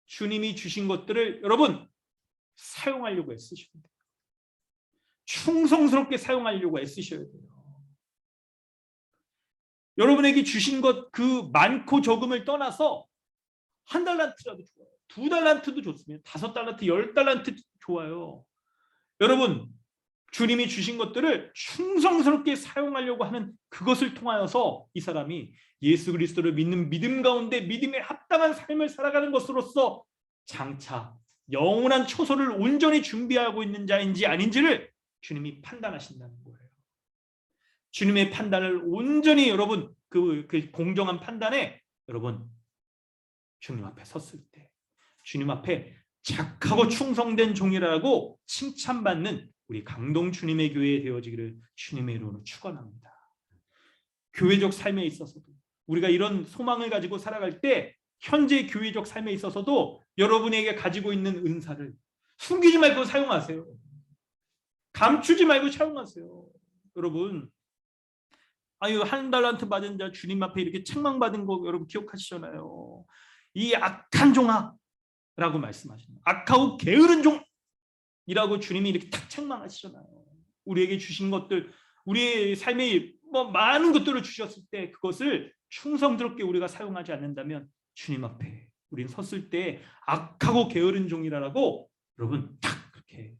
주님이 주신 것들을 여러분 사용하려고 애쓰셔야 돼요. 충성스럽게 사용하려고 애쓰셔야 돼요. 여러분에게 주신 것 그 많고 적음을 떠나서 1달란트라도 좋아요. 2달란트도 좋습니다. 5달란트, 10달란트 좋아요. 여러분 주님이 주신 것들을 충성스럽게 사용하려고 하는 그것을 통하여서 이 사람이 예수 그리스도를 믿는 믿음 가운데 믿음에 합당한 삶을 살아가는 것으로서 장차 영원한 초소를 온전히 준비하고 있는 자인지 아닌지를 주님이 판단하신다는 거예요. 주님의 판단을 온전히 여러분 그 공정한 판단에 여러분 주님 앞에 섰을 때 주님 앞에 착하고 충성된 종이라고 칭찬받는 우리 강동 주님의 교회 되어지기를 주님의 이름으로 축원합니다. 교회적 삶에 있어서도 우리가 이런 소망을 가지고 살아갈 때 현재 교회적 삶에 있어서도 여러분에게 가지고 있는 은사를 숨기지 말고 사용하세요. 감추지 말고 사용하세요. 여러분 1달란트 받은 자 주님 앞에 이렇게 책망받은 거 여러분 기억하시잖아요. 이 악한 종아라고 말씀하시는 악하고 게으른 종이라고 주님이 이렇게 탁 책망하시잖아요. 우리에게 주신 것들 우리의 삶에 많은 것들을 주셨을 때 그것을 충성스럽게 우리가 사용하지 않는다면 주님 앞에 우리는 섰을 때 악하고 게으른 종이라고 여러분 딱 그렇게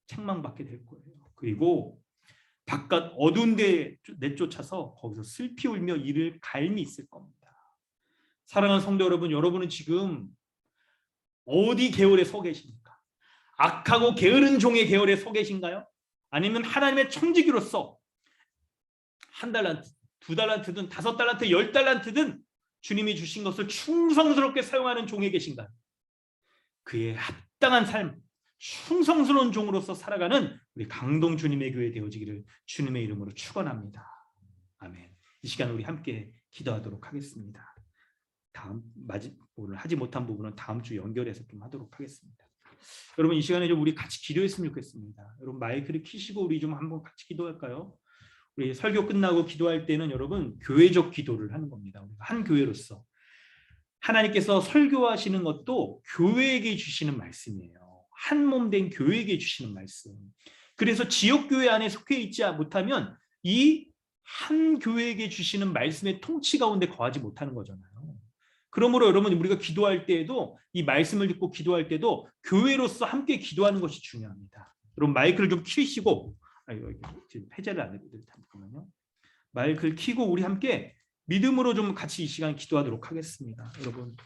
책망받게 될 거예요. 그리고 바깥 어두운 데 내쫓아서 거기서 슬피 울며 이를 갈미 있을 겁니다. 사랑하는 성도 여러분, 여러분은 지금 어디 계열에 서 계십니까? 악하고 게으른 종의 계열에 서 계신가요? 아니면 하나님의 청지기로서 1달란트, 2달란트든 5달란트, 10달란트든 주님이 주신 것을 충성스럽게 사용하는 종에 계신가요? 그의 합당한 삶, 충성스러운 종으로서 살아가는 우리 강동 주님의 교회 되어지기를 주님의 이름으로 축원합니다. 아멘. 이 시간 우리 함께 기도하도록 하겠습니다. 오늘 하지 못한 부분은 다음 주 연결해서 좀 하도록 하겠습니다. 여러분 이 시간에 좀 우리 같이 기도했으면 좋겠습니다. 여러분 마이크를 켜시고 우리 좀 한번 같이 기도할까요? 우리 설교 끝나고 기도할 때는 여러분 교회적 기도를 하는 겁니다. 우리가 한 교회로서 하나님께서 설교하시는 것도 교회에게 주시는 말씀이에요. 한 몸 된 교회에게 주시는 말씀. 그래서 지역교회 안에 속해 있지 못하면 이 한 교회에게 주시는 말씀의 통치 가운데 거하지 못하는 거잖아요. 그러므로 여러분 우리가 기도할 때에도 이 말씀을 듣고 기도할 때도 교회로서 함께 기도하는 것이 중요합니다. 여러분 마이크를 좀 키시고 지금 해제를 안 해도 잠깐만요. 마이크를 켜고 우리 함께 믿음으로 좀 같이 이 시간 기도하도록 하겠습니다. 여러분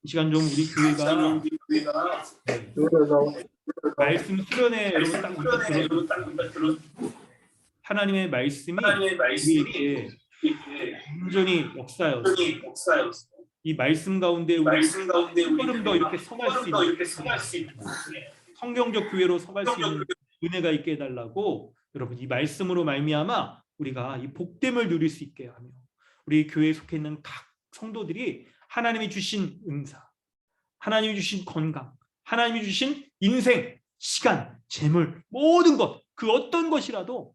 이 시간 좀 우리 교회가 말씀 수련회 여러분 딱 들어 하나님의 말씀이 우리에게 완전히 역사였어요. 이 말씀 가운데 우리 조금 더 이렇게 서갈 수 있는 성경적 교회로 서갈 수 있는 은혜가 있게 해달라고 여러분 이 말씀으로 말미암아 우리가 이 복됨을 누릴 수 있게 하며 우리 교회에 속해 있는 각 성도들이 하나님이 주신 은사, 하나님이 주신 건강, 하나님이 주신 인생, 시간, 재물 모든 것 그 어떤 것이라도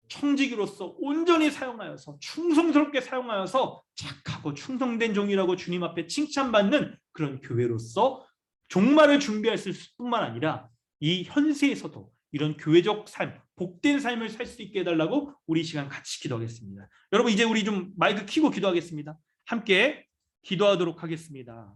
청지기로서 온전히 사용하여서 충성스럽게 사용하여서 착하고 충성된 종이라고 주님 앞에 칭찬받는 그런 교회로서 종말을 준비할 뿐만 아니라 이 현세에서도 이런 교회적 삶, 복된 삶을 살 수 있게 해달라고 우리 시간 같이 기도하겠습니다. 여러분 이제 우리 좀 마이크 켜고 기도하겠습니다. 함께 기도하도록 하겠습니다.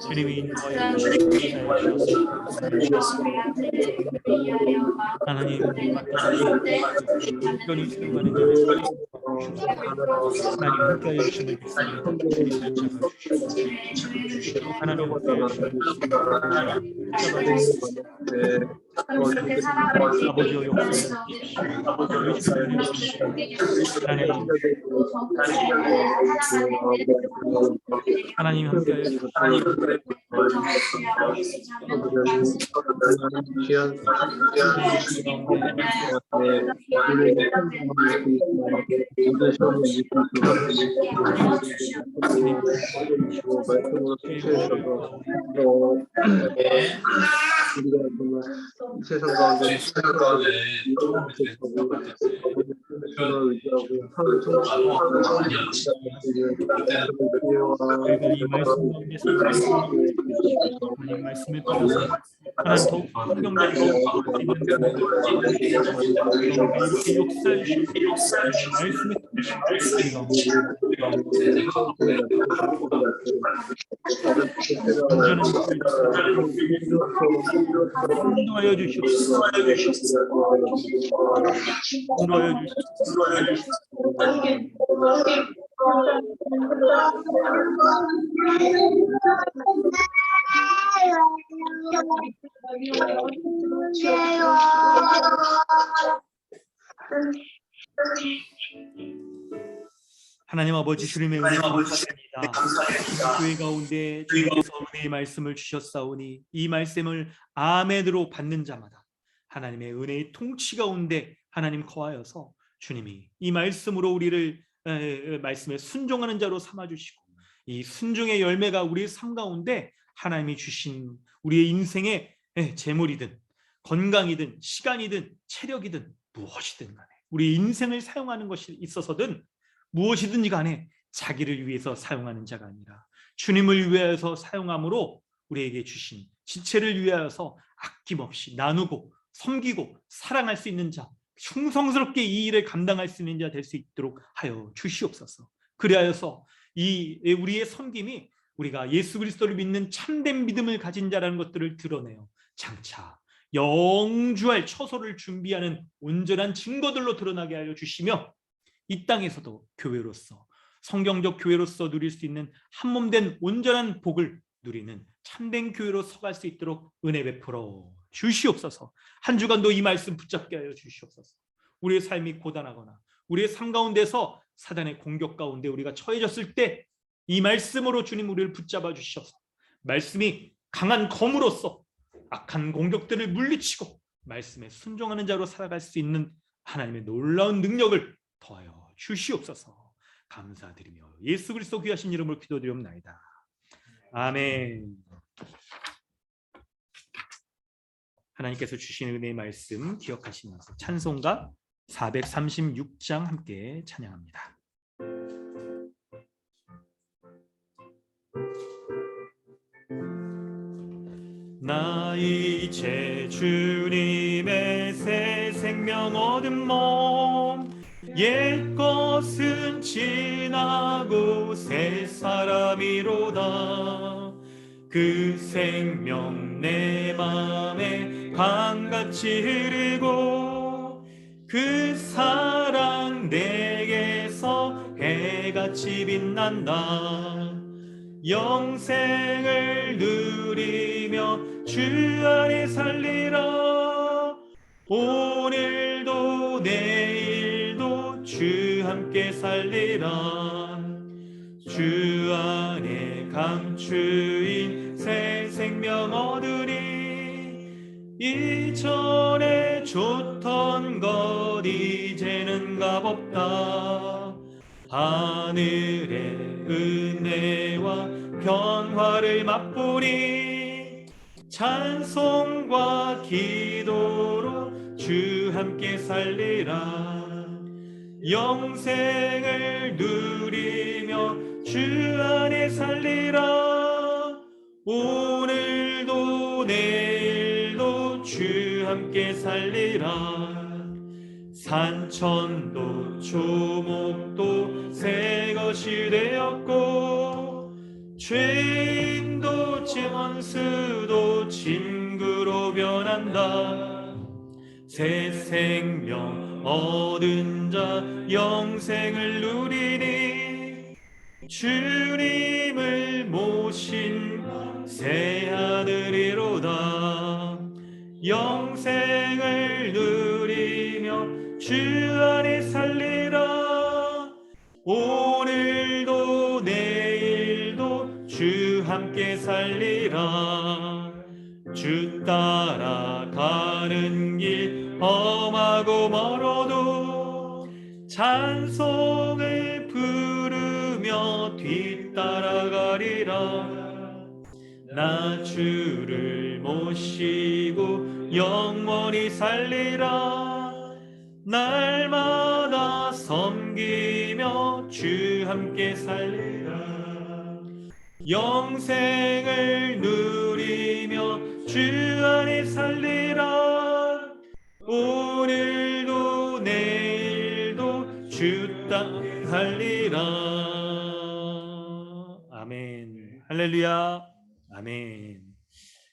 주님이 인도하여 하나님 특별히 사용하는 자를 하나님 함께하여 주시는 하나님 함께하여 아버지여 역사 하나님 함께하여 세상 가운데 이 말씀 가운데서 하나님 말씀을 따라서 하나님 더욱 성경적으로 이렇게 역사해 주시는 말씀의 인도하여 주시옵소서. 인도하여 하나님 아버지 주님의 은혜 감사드립니다. 교회 가운데 주님께서 은혜의 말씀을 주셨사오니 이 말씀을 아멘으로 받는 자마다 하나님의 은혜의 통치 가운데 하나님 거하여서 주님이 이 말씀으로 우리를 말씀에 순종하는 자로 삼아주시고 이 순종의 열매가 우리의 삶 가운데 하나님이 주신 우리의 인생의 재물이든 건강이든 시간이든 체력이든 무엇이든 간에 우리 인생을 사용하는 것이 있어서든 무엇이든지 간에 자기를 위해서 사용하는 자가 아니라 주님을 위하여서 사용함으로 우리에게 주신 지체를 위하여서 아낌없이 나누고 섬기고 사랑할 수 있는 자, 충성스럽게 이 일을 감당할 수 있는 자 될 수 있도록 하여 주시옵소서. 그리하여서 이 우리의 섬김이 우리가 예수 그리스도를 믿는 참된 믿음을 가진 자라는 것들을 드러내요. 장차 영주할 처소를 준비하는 온전한 증거들로 드러나게 하여 주시며 이 땅에서도 교회로서 성경적 교회로서 누릴 수 있는 한몸된 온전한 복을 누리는 참된 교회로 서갈 수 있도록 은혜 베풀어 주시옵소서. 한 주간도 이 말씀 붙잡게 하여 주시옵소서. 우리의 삶이 고단하거나 우리의 삶 가운데서 사단의 공격 가운데 우리가 처해졌을 때 이 말씀으로 주님 우리를 붙잡아 주시옵소서. 말씀이 강한 검으로서 악한 공격들을 물리치고 말씀에 순종하는 자로 살아갈 수 있는 하나님의 놀라운 능력을 더하여 주시옵소서. 감사드리며 예수 그리스도 귀하신 이름으로 기도드리옵나이다. 아멘. 하나님께서 주신 은혜의 말씀 기억하시면서 찬송가 436장 함께 찬양합니다. 나 이제 주님의 새 생명 얻은 몸 옛 것은 지나고 새 사람이로다. 그 생명 내 맘에 강같이 흐르고 그 사랑 내게서 해같이 빛난다. 영생을 누리며 주 안에 살리라. 오늘도 내일도 주 함께 살리라. 주 안에 감추인 새 생명 얻으리. 이전에 좋던 것 이제는 값없다. 하늘의 은혜와 평화를 맛보니 찬송과 기도로 주 함께 살리라. 영생을 누리며 주 안에 살리라. 오늘도 내일도 주 함께 살리라. 산천도 초목도 새 것이 되었고 죄인도 재원수도 친구로 변한다. 새 생명 얻은 자 영생을 누리니 주님을 모신 새 하늘이로다. 영생을 누리며 주 안에 살리라. 오늘도 내일도 주 함께 살리라. 주 따라가는 길 험하고 멀어도 찬송을 부르며 뒤따라가리라. 나 주를 모시고 영원히 살리라. 날마다 섬기며 주 함께 살리라. 영생을 누리며 주 안에 살리라. 오늘도 내일도 주 땅에 살리라. 아멘. 할렐루야. 아멘.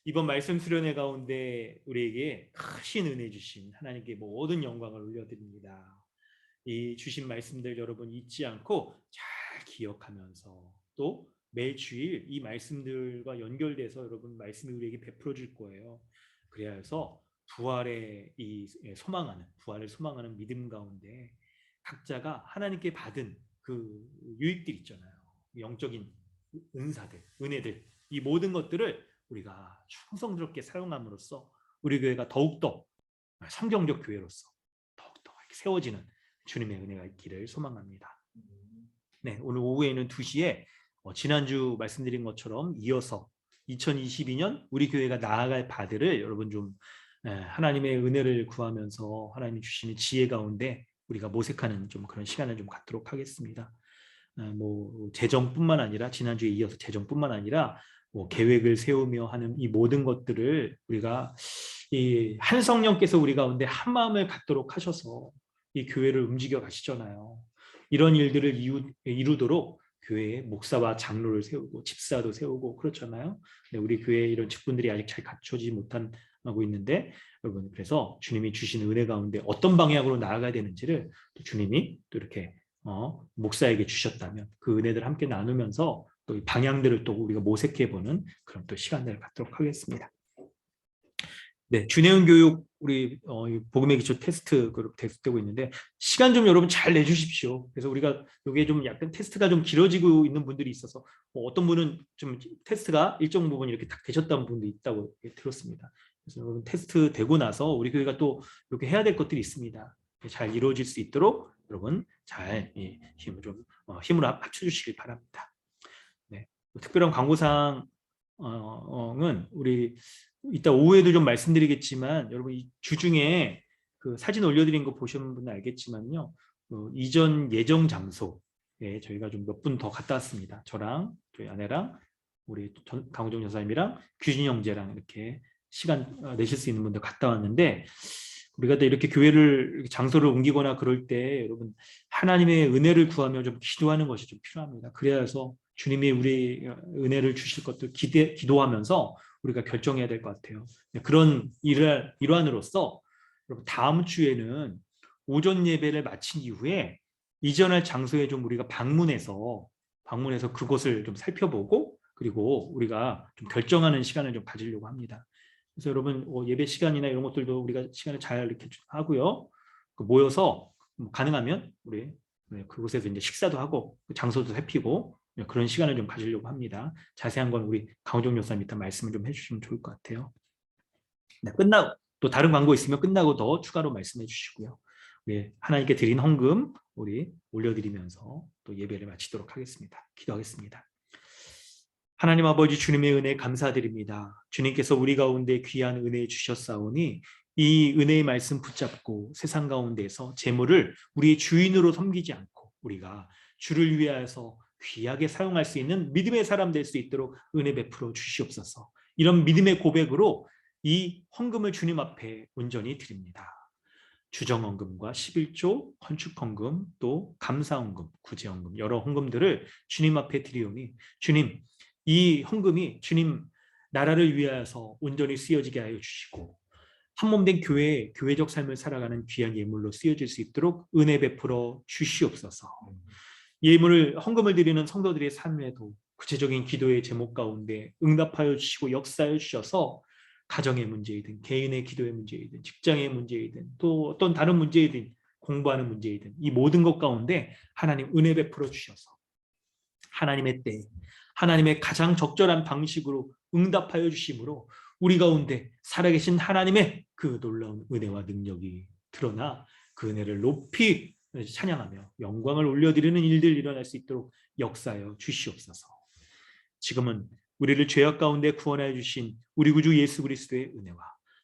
이번 말씀 수련회 가운데 우리에게 크신 은혜 주신 하나님께 모든 영광을 올려드립니다. 이 주신 말씀들 여러분 잊지 않고 잘 기억하면서 또 매 주일 이 말씀들과 연결돼서 여러분 말씀이 우리에게 베풀어 줄 거예요. 그래야 해서 부활을 소망하는 믿음 가운데 각자가 하나님께 받은 그 유익들 있잖아요. 영적인 은사들, 은혜들, 이 모든 것들을 우리가 충성스럽게 사용함으로써 우리 교회가 더욱더 성경적 교회로서 더욱더 세워지는 주님의 은혜가 있기를 소망합니다. 네, 오늘 오후에는 2시에 지난주 말씀드린 것처럼 이어서 2022년 우리 교회가 나아갈 바들을 여러분 좀 하나님의 은혜를 구하면서 하나님이 주시는 지혜 가운데 우리가 모색하는 좀 그런 시간을 좀 갖도록 하겠습니다. 뭐 재정뿐만 아니라 지난주에 이어서 재정뿐만 아니라 뭐 계획을 세우며 하는 이 모든 것들을 우리가 이 한 성령께서 우리 가운데 한 마음을 갖도록 하셔서 이 교회를 움직여 가시잖아요. 이런 일들을 이루도록 교회에 목사와 장로를 세우고 집사도 세우고 그렇잖아요. 근데 우리 교회에 이런 직분들이 아직 잘 갖춰지지 못하고 있는데 여러분 그래서 주님이 주신 은혜 가운데 어떤 방향으로 나아가야 되는지를 또 주님이 또 이렇게 목사에게 주셨다면 그 은혜들 함께 나누면서 또 이 방향들을 또 우리가 모색해 보는 그런 또 시간들을 갖도록 하겠습니다. 네, 준혜은 교육 우리 복음의 기초 테스트 그룹 계속되고 있는데 시간 좀 여러분 잘 내주십시오. 그래서 우리가 이게 좀 약간 테스트가 좀 길어지고 있는 분들이 있어서 어떤 분은 좀 테스트가 일정 부분 이렇게 딱 되셨다는 분도 있다고 들었습니다. 그래서 여러분 테스트 되고 나서 우리 교회가 또 이렇게 해야 될 것들이 있습니다. 잘 이루어질 수 있도록 여러분 잘 힘을 합쳐주시길 바랍니다. 네, 특별한 광고사항은 우리 이따 오후에도 좀 말씀드리겠지만 여러분 이 주중에 그 사진 올려드린 거 보시는 분은 알겠지만요. 이전 예정 장소에 저희가 좀 몇 분 더 갔다 왔습니다. 저랑 저희 아내랑 우리 강호정 여사님이랑 규진 형제랑 이렇게 시간 내실 수 있는 분들 갔다 왔는데 우리가 또 이렇게 교회를 장소를 옮기거나 그럴 때 여러분 하나님의 은혜를 구하며 좀 기도하는 것이 좀 필요합니다. 그래서 주님이 우리 은혜를 주실 것들 기도하면서 우리가 결정해야 될 것 같아요. 그런 일환으로서 여러분 다음 주에는 오전 예배를 마친 이후에 이전할 장소에 좀 우리가 방문해서 그곳을 좀 살펴보고 그리고 우리가 좀 결정하는 시간을 좀 가지려고 합니다. 그래서 여러분 예배 시간이나 이런 것들도 우리가 시간을 잘 이렇게 하고요. 모여서 가능하면 우리 그곳에서 이제 식사도 하고 장소도 살피고 그런 시간을 좀 가지려고 합니다. 자세한 건 우리 강호정 여사님 이따 말씀을 좀 해주시면 좋을 것 같아요. 네, 끝나고 또 다른 광고 있으면 끝나고 더 추가로 말씀해 주시고요. 하나님께 드린 헌금 우리 올려드리면서 또 예배를 마치도록 하겠습니다. 기도하겠습니다. 하나님 아버지 주님의 은혜 감사드립니다. 주님께서 우리 가운데 귀한 은혜 주셨사오니 이 은혜의 말씀 붙잡고 세상 가운데서 재물을 우리의 주인으로 섬기지 않고 우리가 주를 위하여서 귀하게 사용할 수 있는 믿음의 사람 될 수 있도록 은혜 베풀어 주시옵소서. 이런 믿음의 고백으로 이 헌금을 주님 앞에 온전히 드립니다. 주정헌금과 11조, 건축헌금, 또 감사헌금, 구제헌금 여러 헌금들을 주님 앞에 드리오니 주님 이 헌금이 주님 나라를 위하여서 온전히 쓰여지게 하여 주시고 한몸된 교회적 삶을 살아가는 귀한 예물로 쓰여질 수 있도록 은혜 베풀어 주시옵소서. 예물을 헌금을 드리는 성도들의 삶에도 구체적인 기도의 제목 가운데 응답하여 주시고 역사하여 주셔서 가정의 문제이든 개인의 기도의 문제이든 직장의 문제이든 또 어떤 다른 문제이든 공부하는 문제이든 이 모든 것 가운데 하나님 은혜 베풀어 주셔서 하나님의 때에 하나님의 가장 적절한 방식으로 응답하여 주심으로 우리 가운데 살아계신 하나님의 그 놀라운 은혜와 능력이 드러나 그 은혜를 높이 찬양하며 영광을 올려드리는 일들 일어날 수 있도록 역사하여 주시옵소서. 지금은 우리를 죄악 가운데 구원하여 주신 우리 구주 예수 그리스도의 은혜와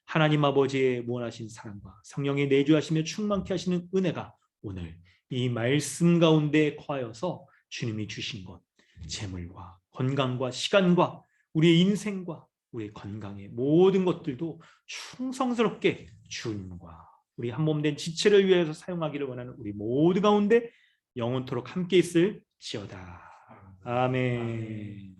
하나님 아버지의 무한하신 사랑과 성령의 내주하시며 충만케 하시는 은혜가 오늘 이 말씀 가운데 거하여서 주님이 주신 것 재물과 건강과 시간과 우리의 인생과 우리의 건강의 모든 것들도 충성스럽게 주님과 우리 한몸된 지체를 위해서 사용하기를 원하는 우리 모두 가운데 영원토록 함께 있을지어다. 아멘.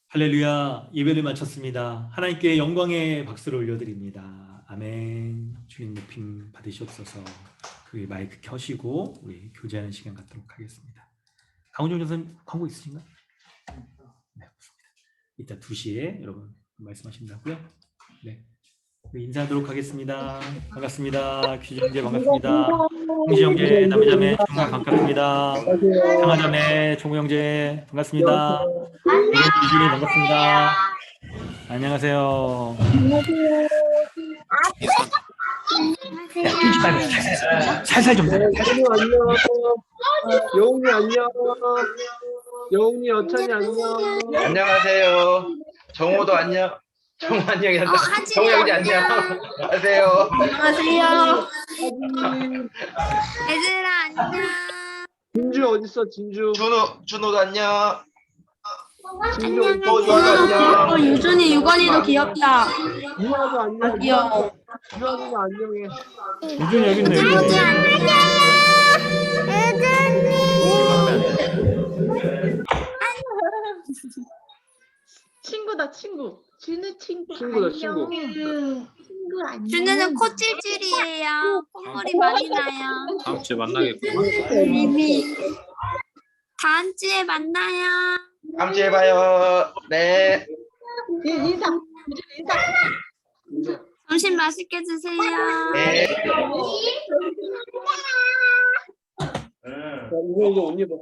할렐루야, 예배를 마쳤습니다. 하나님께 영광의 박수를 올려드립니다. 아멘. 주님 높임 받으시옵소서. 그 마이크 켜시고 우리 교제하는 시간 갖도록 하겠습니다. 강훈정 교수님 광고 있으신가요? 네, 없습니다. 이따 2시에 여러분 말씀하신다고요? 네. 우리 인사하도록 하겠습니다. 반갑습니다. 규지 형제 반갑습니다. 홍지 형제, 남자매 정말 반갑습니다. 상하자매, 종우 형제 반갑습니다. 규진이 반갑습니다. 안녕하세요. 살살 좀 해. 여운이 안녕. 여운이 안녕. 여운이 여찬이 안녕. 안녕하세요. 정호도 안녕. 정호 안녕이란다. 정호 형제 안녕. 안녕하세요. 안녕하세요. 사진님. 얘들아 안녕. 진주 어딨어? 진주. 준호도 안녕. 진주 어딨어? 안녕. 유준이 유건이도 귀엽다. 유아도 안녕. 귀여워. 유아도 안녕해. 유준이 여기 있네. 유준이. 친구다 친구. 준우 친구. 친구다, 안녕. 친구. 친구 안녕. 준우는 코찔찔이에요. 콧물이 많이 나요. 다음 주에 만나겠구만. 다음 주에 만나요. 다음 주에 봐요. 네. 인사. 인사. 점심 맛있게 드세요. 네. 자, 이거 옷 입어.